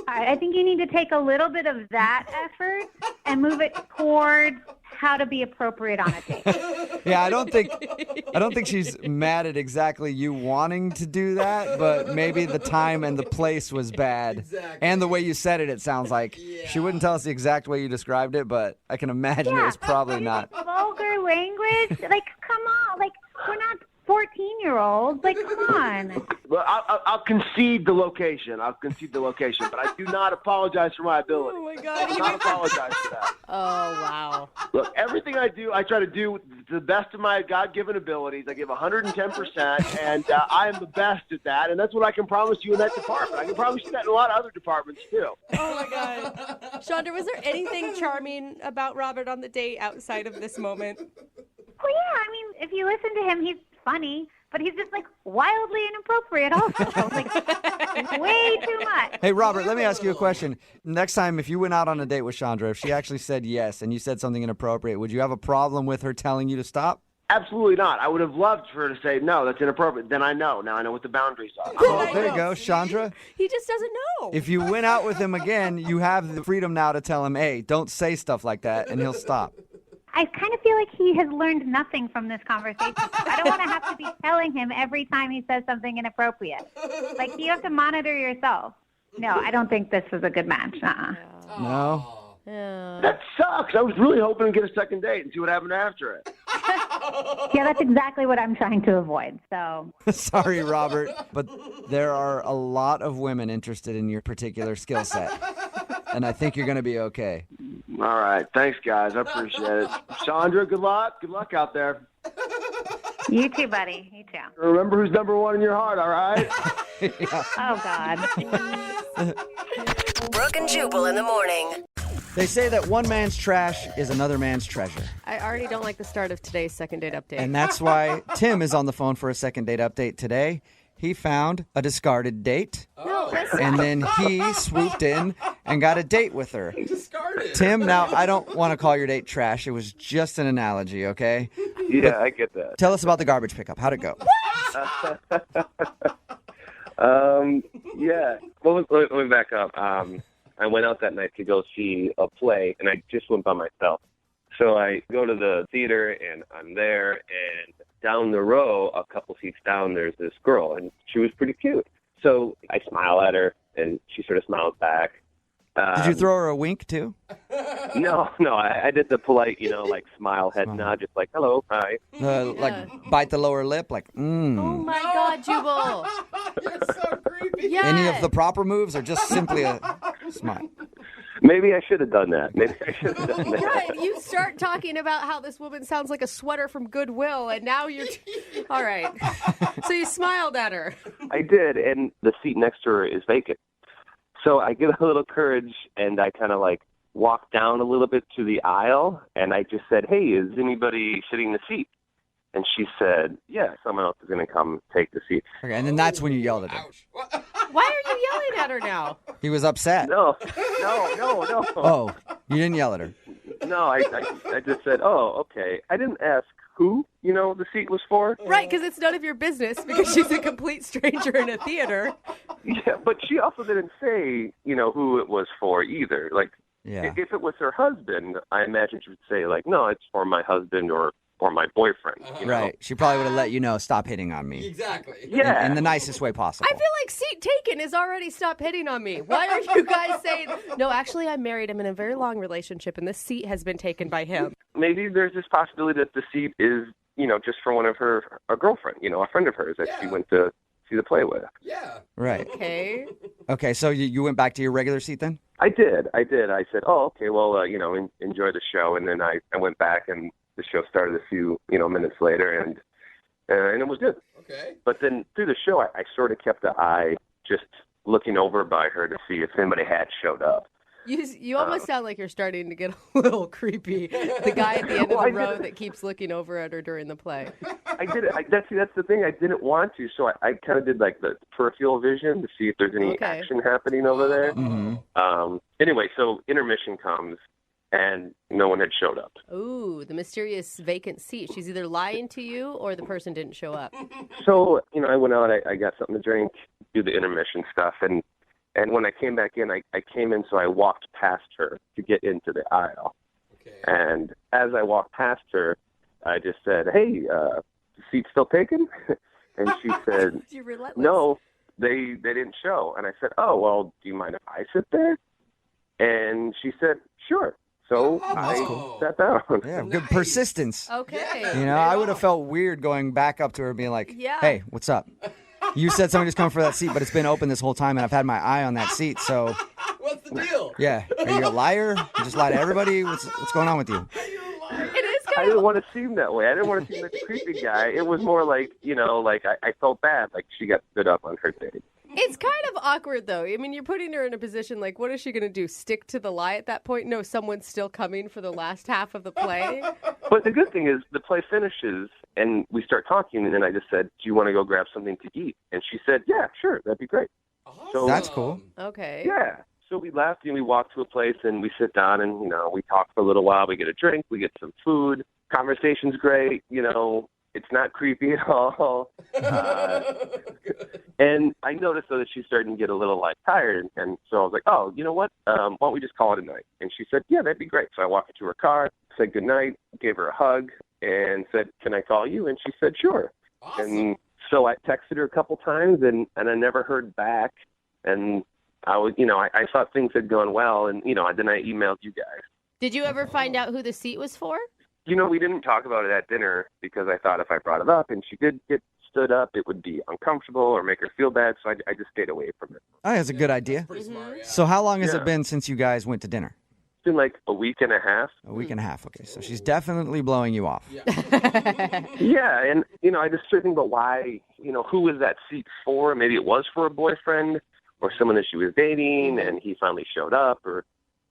I think you need to take a little bit of that effort and move it towards how to be appropriate on a date. Yeah, I don't think she's mad at exactly you wanting to do that, but maybe the time and the place was bad. Exactly. And the way you said it sounds like she wouldn't tell us the exact way you described it, but I can imagine it was probably not. Vulgar language? Like, come on. Like, we're not 14-year-olds. Like, come on. Well, I'll concede the location. But I do not apologize for my ability. Oh, my God. I do not apologize for that. Oh, wow. Look, everything I do, I try to do to the best of my God-given abilities. I give 110%, and I am the best at that, and that's what I can promise you in that department. I can promise you that in a lot of other departments, too. Oh, my God. Chandra, was there anything charming about Robert on the date outside of this moment? Well, yeah, if you listen to him, he's funny, but he's just, like, wildly inappropriate also. Like, way too much. Hey, Robert, let me ask you a question. Next time, if you went out on a date with Chandra, if she actually said yes and you said something inappropriate, would you have a problem with her telling you to stop? Absolutely not. I would have loved for her to say, no, that's inappropriate. Then I know. Now I know what the boundaries are. Oh, there you go, Chandra. He just doesn't know. If you went out with him again, you have the freedom now to tell him, hey, don't say stuff like that, and he'll stop. I kind of feel like he has learned nothing from this conversation. I don't want to have to be telling him every time he says something inappropriate. Like, you have to monitor yourself. No, I don't think this was a good match. No? That sucks. I was really hoping to get a second date and see what happened after it. Yeah, that's exactly what I'm trying to avoid. So Sorry, Robert, but there are a lot of women interested in your particular skill set, and I think you're going to be okay. All right. Thanks, guys. I appreciate it. Chandra, good luck. Good luck out there. You too, buddy. You too. Remember who's number one in your heart, all right? Oh, God. Brooke and Jubal in the morning. They say that one man's trash is another man's treasure. I already don't like the start of today's second date update. And that's why Tim is on the phone for a second date update today. He found a discarded date. No, that's And then he swooped in and got a date with her. Discarded. Tim, now, I don't want to call your date trash. It was just an analogy, okay? Yeah, I get that. Tell us about the garbage pickup. How'd it go? Yeah. Well, let me back up. I went out that night to go see a play, and I just went by myself. So I go to the theater, and I'm there, and down the row, a couple seats down, there's this girl, and she was pretty cute. So I smile at her, and she sort of smiles back. Did you throw her a wink, too? No, I did the polite, like smile, head nod, just like, hello, hi. Like bite the lower lip, like, Oh, my God, Jubal. You're so creepy. Yes. Any of the proper moves or just simply a smile? Maybe I should have done that. Right, you start talking about how this woman sounds like a sweater from Goodwill, and now you're... All right. So you smiled at her. I did, and the seat next to her is vacant. So I get a little courage, and I kind of walk down a little bit to the aisle, and I just said, hey, is anybody sitting in the seat? And she said, yeah, someone else is going to come take the seat. Okay, and then that's when you yelled at her. Why are you yelling at her now? He was upset. No. Oh, you didn't yell at her. No, I just said, oh, okay. I didn't ask who, the seat was for. Right, because it's none of your business because she's a complete stranger in a theater. Yeah, but she also didn't say, who it was for either. Yeah. If it was her husband, I imagine she would say, no, it's for my husband or or my boyfriend. You know? Right. She probably would have let you know, stop hitting on me. Exactly. Yeah. In the nicest way possible. I feel like seat taken is already stop hitting on me. Why are you guys saying, no, actually, I'm married. I'm in a very long relationship, and this seat has been taken by him. Maybe there's this possibility that the seat is, just for one of a girlfriend, a friend of hers that she went to see the play with. Yeah. Right. Okay. Okay, so you went back to your regular seat then? I did. I said, oh, okay, well, enjoy the show. And then I went back and the show started a few, minutes later and it was good. Okay. But then through the show, I sort of kept an eye just looking over by her to see if anybody had showed up. You almost sound like you're starting to get a little creepy. The guy at the end of the row that keeps looking over at her during the play. I did it. That's the thing. I didn't want to, so I kind of did like the peripheral vision to see if there's any action happening over there. Mm-hmm. Anyway, so intermission comes, and no one had showed up. Ooh, the mysterious vacant seat. She's either lying to you or the person didn't show up. So, I went out, I got something to drink, do the intermission stuff, and when I came back in, I came in, so I walked past her to get into the aisle. Okay. And as I walked past her, I just said, hey, the seat's still taken? And she said, You're relentless. no, they didn't show. And I said, oh, well, do you mind if I sit there? And she said, sure. So I sat down. Yeah, good persistence. Okay. I would have felt weird going back up to her being like, Yeah. hey, what's up? You said somebody's coming for that seat, but it's been open this whole time, and I've had my eye on that seat, so... What's the deal? Yeah. Are you a liar? You just lie to everybody? What's going on with you? It is I didn't want to seem that way. I didn't want to seem like a creepy guy. It was more like, I felt bad, like she got stood up on her date. It's kind of awkward, though. I mean, you're putting her in a position like, what is she going to do? Stick to the lie at that point? No, someone's still coming for the last half of the play? But the good thing is the play finishes, and we start talking, and then I just said, do you want to go grab something to eat? And she said, yeah, sure, that'd be great. So That's cool. Okay. Yeah. So we left, and we walked to a place, and we sit down, and, we talk for a little while. We get a drink. We get some food. Conversation's great. It's not creepy at all. And I noticed, though, that she's starting to get a little, tired. And so I was like, oh, you know what? Why don't we just call it a night? And she said, yeah, that'd be great. So I walked her to her car, said goodnight, gave her a hug, and said, can I call you? And she said, sure. Awesome. And so I texted her a couple times, and I never heard back. And I was, I thought things had gone well. And, then I emailed you guys. Did you ever find out who the seat was for? We didn't talk about it at dinner because I thought if I brought it up and she did get stood up, it would be uncomfortable or make her feel bad. So I just stayed away from it. Oh, that's a good idea. Pretty smart, yeah. So how long has it been since you guys went to dinner? It's been like a week and a half. A week and a half. Okay, so she's definitely blowing you off. Yeah, and, I just started thinking about why, who was that seat for? Maybe it was for a boyfriend or someone that she was dating and he finally showed up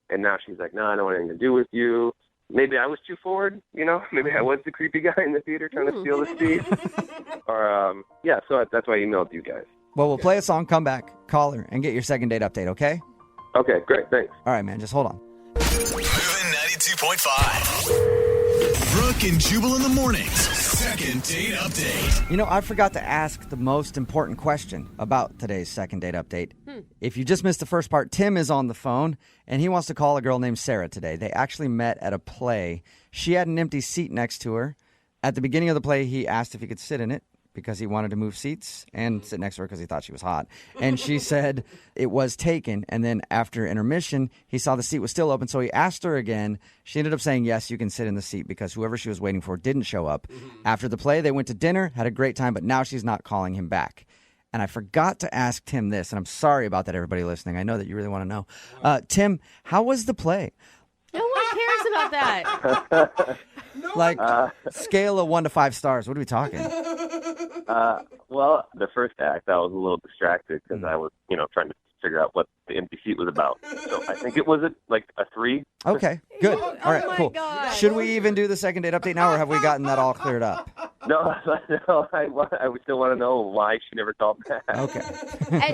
and now she's like, no, I don't want anything to do with you. Maybe I was too forward, Maybe I was the creepy guy in the theater trying to steal the seat. Or, so that's why I emailed you guys. Well, we'll play a song, come back, call her, and get your second date update, okay? Okay, great, thanks. All right, man, just hold on. Moving 92.5. Brooke and Jubal in the mornings. Second date update. I forgot to ask the most important question about today's second date update. If you just missed the first part, Tim is on the phone, and he wants to call a girl named Sarah today. They actually met at a play. She had an empty seat next to her. At the beginning of the play, he asked if he could sit in it because he wanted to move seats and sit next to her because he thought she was hot. And she said it was taken. And then after intermission, he saw the seat was still open. So he asked her again. She ended up saying, yes, you can sit in the seat because whoever she was waiting for didn't show up. After the play, they went to dinner, had a great time, but now she's not calling him back. And I forgot to ask Tim this, and I'm sorry about that, everybody listening. I know that you really want to know. Tim, how was the play? No one cares about that. Scale of 1 to 5 stars. What are we talking? Well, the first act, I was a little distracted because I was, trying to figure out what the empty seat was about. So I think it was a 3. Okay, good. All right, cool. God. Should we even do the second date update now, or have we gotten that all cleared up? No, I still want to know why she never called back. Okay.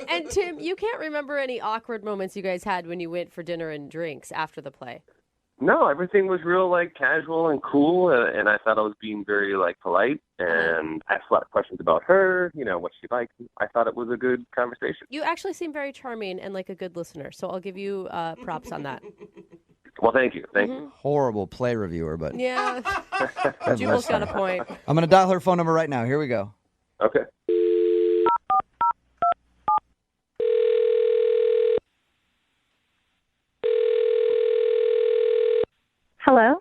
And Tim, you can't remember any awkward moments you guys had when you went for dinner and drinks after the play? No, everything was real casual and cool, and I thought I was being very polite, and I asked a lot of questions about her, what she liked. I thought it was a good conversation. You actually seem very charming and like a good listener, so I'll give you props on that. Well, thank you. Thank you. Horrible play reviewer, but Yeah. Good Jubal's got a listener. point. I'm going to dial her phone number right now. Here we go. Okay. Hello?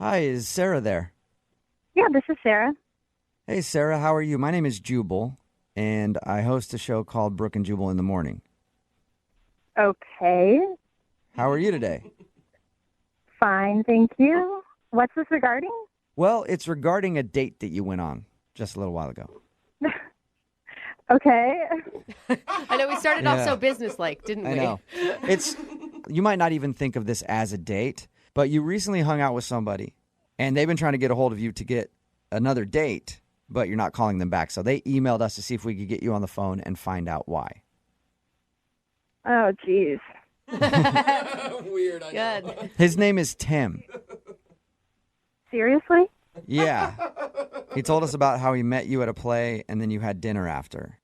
Hi, is Sarah there? Yeah, this is Sarah. Hey, Sarah, how are you? My name is Jubal, and I host a show called Brooke and Jubal in the Morning. Okay. How are you today? Fine, thank you. What's this regarding? Well, it's regarding a date that you went on just a little while ago. Okay. I know we started off Yeah. so businesslike, didn't we? I know. You might not even think of this as a date, but you recently hung out with somebody, and they've been trying to get a hold of you to get another date, but you're not calling them back. So they emailed us to see if we could get you on the phone and find out why. Oh, jeez. Weird, I know. Good. His name is Tim. Seriously? Yeah. He told us about how he met you at a play, and then you had dinner after.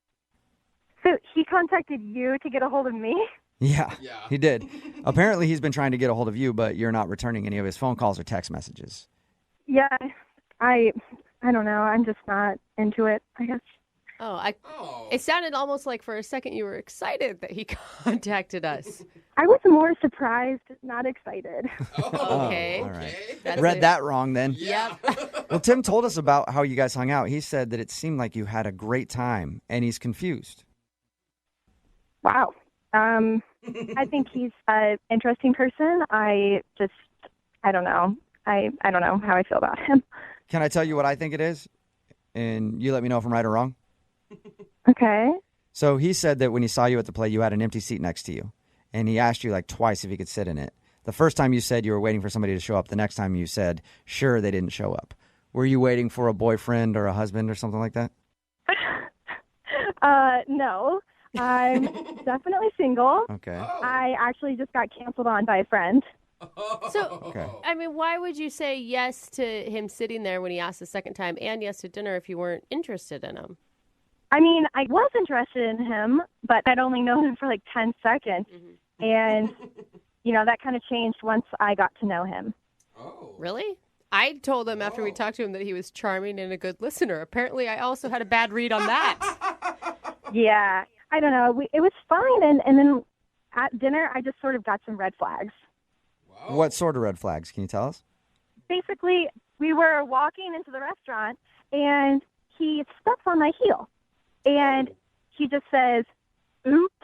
So he contacted you to get a hold of me? Yeah, he did. Apparently, he's been trying to get a hold of you, but you're not returning any of his phone calls or text messages. Yeah, I don't know. I'm just not into it, I guess. It sounded almost like for a second you were excited that he contacted us. I was more surprised, not excited. Okay. Oh, all right. That's Read it. that wrong then. Yep. Well, Tim told us about how you guys hung out. He said that it seemed like you had a great time, and he's confused. Wow. I think he's an interesting person. I don't know. I don't know how I feel about him. Can I tell you what I think it is? And you let me know if I'm right or wrong. Okay. So he said that when he saw you at the play, you had an empty seat next to you. And he asked you like twice if he could sit in it. The first time you said you were waiting for somebody to show up. The next time you said, sure, they didn't show up. Were you waiting for a boyfriend or a husband or something like that? No. I'm definitely single. Okay. I actually just got canceled on by a friend. So, Okay. I mean, why would you say yes to him sitting there when he asked the second time and yes to dinner if you weren't interested in him? I mean, I was interested in him, but I'd only known him for like 10 seconds. And, that kind of changed once I got to know him. Really? I told him after we talked to him that he was charming and a good listener. Apparently, I also had a bad read on that. Yeah. I don't know. It was fine. And then at dinner, I just sort of got some red flags. What sort of red flags? Can you tell us? Basically, we were walking into the restaurant, and he steps on my heel. And he just says, oops.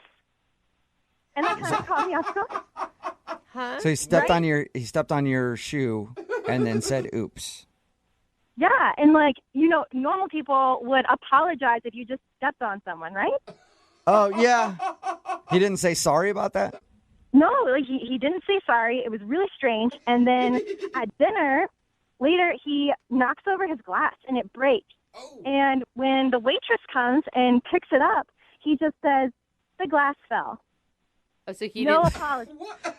And that kind of caught me off guard. Huh? So he stepped Right? on your shoe and then said oops. Yeah, and normal people would apologize if you just stepped on someone, right? Oh, yeah. He didn't say sorry about that? No, he didn't say sorry. It was really strange. And then at dinner, later, he knocks over his glass and it breaks. And when the waitress comes and picks it up, he just says, the glass fell. Oh, so he No didn't. apology.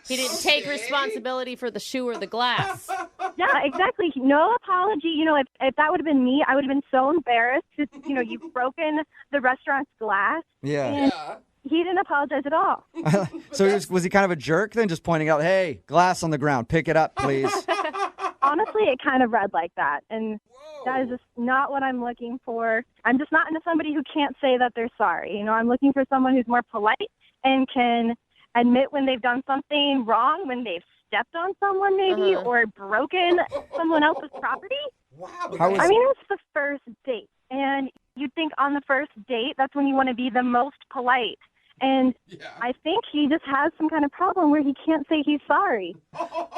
He didn't take responsibility for the shoe or the glass. Yeah, exactly. No apology. If that would have been me, I would have been so embarrassed because, you've broken the restaurant's glass. Yeah. And he didn't apologize at all. So was he kind of a jerk then, just pointing out, hey, glass on the ground, pick it up, please? Honestly, it kind of read like that. And that is just not what I'm looking for. I'm just not into somebody who can't say that they're sorry. I'm looking for someone who's more polite and can admit when they've done something wrong, when they've stepped on someone maybe or broken someone else's property. How I mean, it's the first date. And you'd think on the first date, that's when you want to be the most polite. And I think he just has some kind of problem where he can't say he's sorry.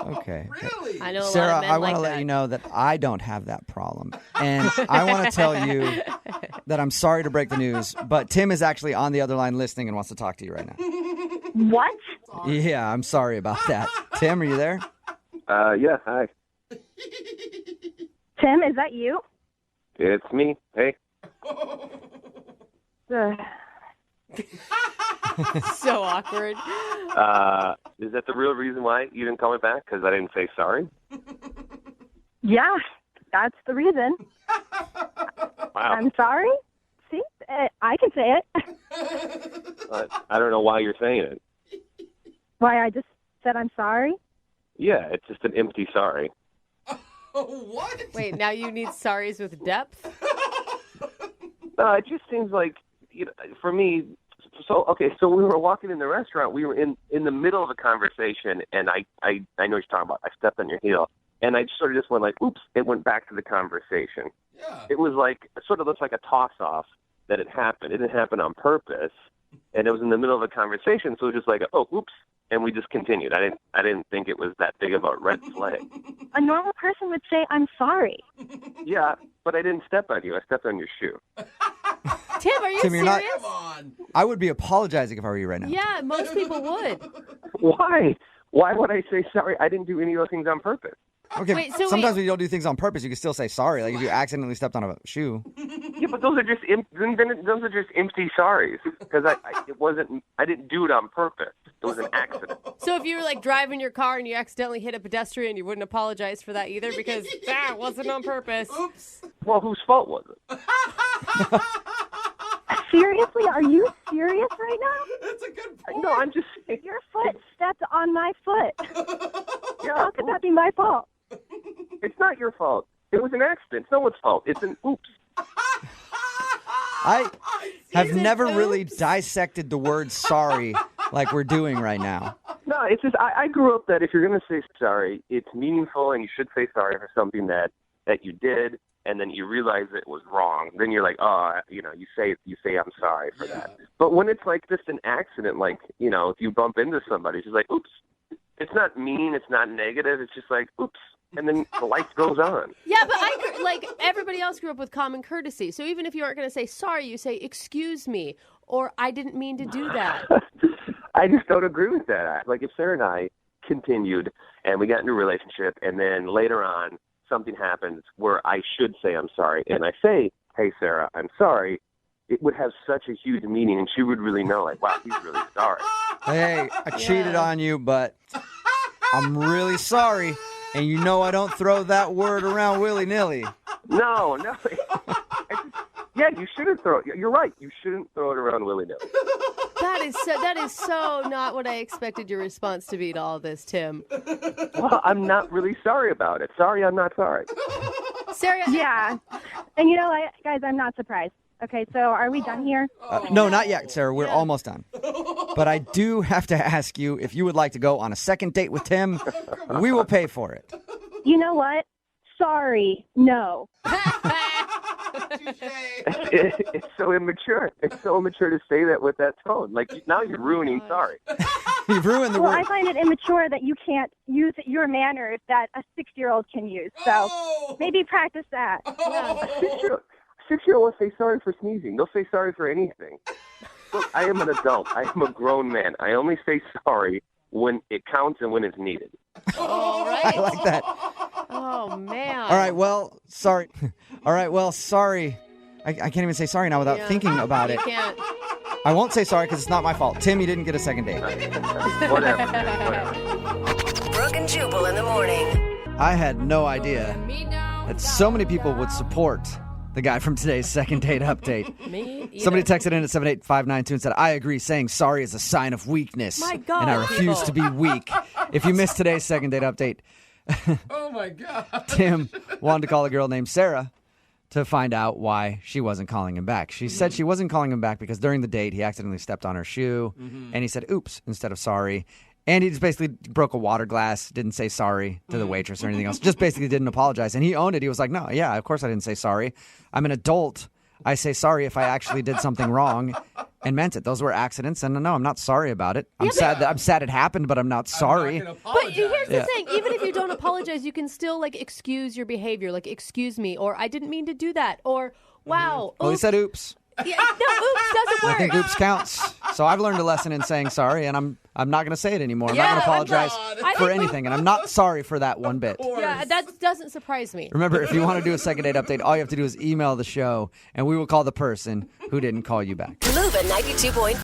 Okay. Really? I know a Sarah, lot of men I want like to let that. you know that I don't have that problem. And I want to tell you that I'm sorry to break the news, but Tim is actually on the other line listening and wants to talk to you right now. What? Yeah, I'm sorry about that. Tim, are you there? Yeah, hi. Tim, is that you? It's me. Hey. Ugh. So awkward. Is that the real reason why you didn't call me back? Because I didn't say sorry? Yeah, that's the reason. Wow. I'm sorry. See, I can say it. I don't know why you're saying it. Why I just said I'm sorry. Yeah, it's just an empty sorry. What? Wait, now you need sorries with depth? No, it just seems like, for me, so we were walking in the restaurant. We were in the middle of a conversation, and I know what you're talking about. I stepped on your heel, and I sort of just went like, oops, it went back to the conversation. Yeah. It was like, it sort of looks like a toss-off that it happened. It didn't happen on purpose, and it was in the middle of a conversation, so it was just like, oh, oops, and we just continued. I didn't think it was that big of a red flag. A normal person would say, I'm sorry. Yeah, but I didn't step on you. I stepped on your shoe. Tim, are you Tim, serious? you're not. Come on. I would be apologizing if I were you right now. Yeah, most people would. Why? Why would I say sorry? I didn't do any of those things on purpose. Okay, Wait, sometimes when you don't do things on purpose, you can still say sorry. Like if you accidentally stepped on a shoe. Yeah, but those are just those are just empty sorries because I didn't do it on purpose. It was an accident. So if you were like driving your car and you accidentally hit a pedestrian, you wouldn't apologize for that either because that wasn't on purpose. Oops. Well, whose fault was it? Seriously? Are you serious right now? That's a good point. No, I'm just saying. Your foot stepped on my foot. Yeah, How could that be my fault? it's not your fault. It was an accident. It's no one's fault. It's an oops. I have never really dissected the word sorry like we're doing right now. No, it's just I grew up that if you're going to say sorry, it's meaningful and you should say sorry for something that you did, and then you realize it was wrong. Then you're like, you say I'm sorry for that. But when it's like just an accident, like if you bump into somebody, it's just like oops. It's not mean. It's not negative. It's just like oops. And then the life goes on. Yeah, but like everybody else grew up with common courtesy. So even if you aren't going to say sorry, you say, excuse me, or I didn't mean to do that. I just don't agree with that. Like if Sarah and I continued and we got into a relationship and then later on something happens where I should say I'm sorry and I say, hey, Sarah, I'm sorry, it would have such a huge meaning and she would really know, like, wow, he's really sorry. Hey, I cheated on you, but I'm really sorry. And I don't throw that word around willy-nilly. No. Yeah, you shouldn't throw it. You're right. You shouldn't throw it around willy-nilly. That is so not what I expected your response to be to all this, Tim. Well, I'm not really sorry about it. Sorry, I'm not sorry. Sarah. Yeah. And guys, I'm not surprised. Okay, so are we done here? No, not yet, Sarah. We're almost done. But I do have to ask you if you would like to go on a second date with Tim. We will pay for it. You know what? Sorry, no. It's so immature. It's so immature to say that with that tone. Like, now you're ruining sorry. You've ruined the Well, word. I find it immature that you can't use your manners that a 6-year-old can use. So maybe practice that. Yeah. 6-year-olds say sorry for sneezing. They'll say sorry for anything. Look, I am an adult. I am a grown man. I only say sorry when it counts and when it's needed. All right. I like that. Oh, man. All right, well, sorry. Sorry. I can't even say sorry now without thinking about it. You can't. I won't say sorry because it's not my fault. Tim, you didn't get a second date. Whatever. Brooke and Jubal in the morning. I had no idea that so many people would support the guy from today's second date update. Me either. Somebody texted in at 78592 and said, I agree, saying sorry is a sign of weakness. My God, and I refuse to be weak. If you missed today's second date update, Oh, my God. Tim wanted to call a girl named Sarah to find out why she wasn't calling him back. She said she wasn't calling him back because during the date, he accidentally stepped on her shoe, and he said oops instead of sorry. And he just basically broke a water glass, didn't say sorry to the waitress or anything else. Just basically didn't apologize. And he owned it. He was like, no, yeah, of course I didn't say sorry. I'm an adult. I say sorry if I actually did something wrong and meant it. Those were accidents. And no, I'm not sorry about it. I'm sad it happened, but I'm not sorry. But here's the thing. Even if you don't apologize, you can still, excuse your behavior. Like, excuse me, or I didn't mean to do that, or wow. Well, he said oops. Yeah, no, oops doesn't work. I think oops counts. So I've learned a lesson in saying sorry, and I'm not going to say it anymore. I'm not going to apologize for anything, and I'm not sorry for that one bit. Yeah, that doesn't surprise me. Remember, if you want to do a second date update, all you have to do is email the show, and we will call the person who didn't call you back. Move at 92.5.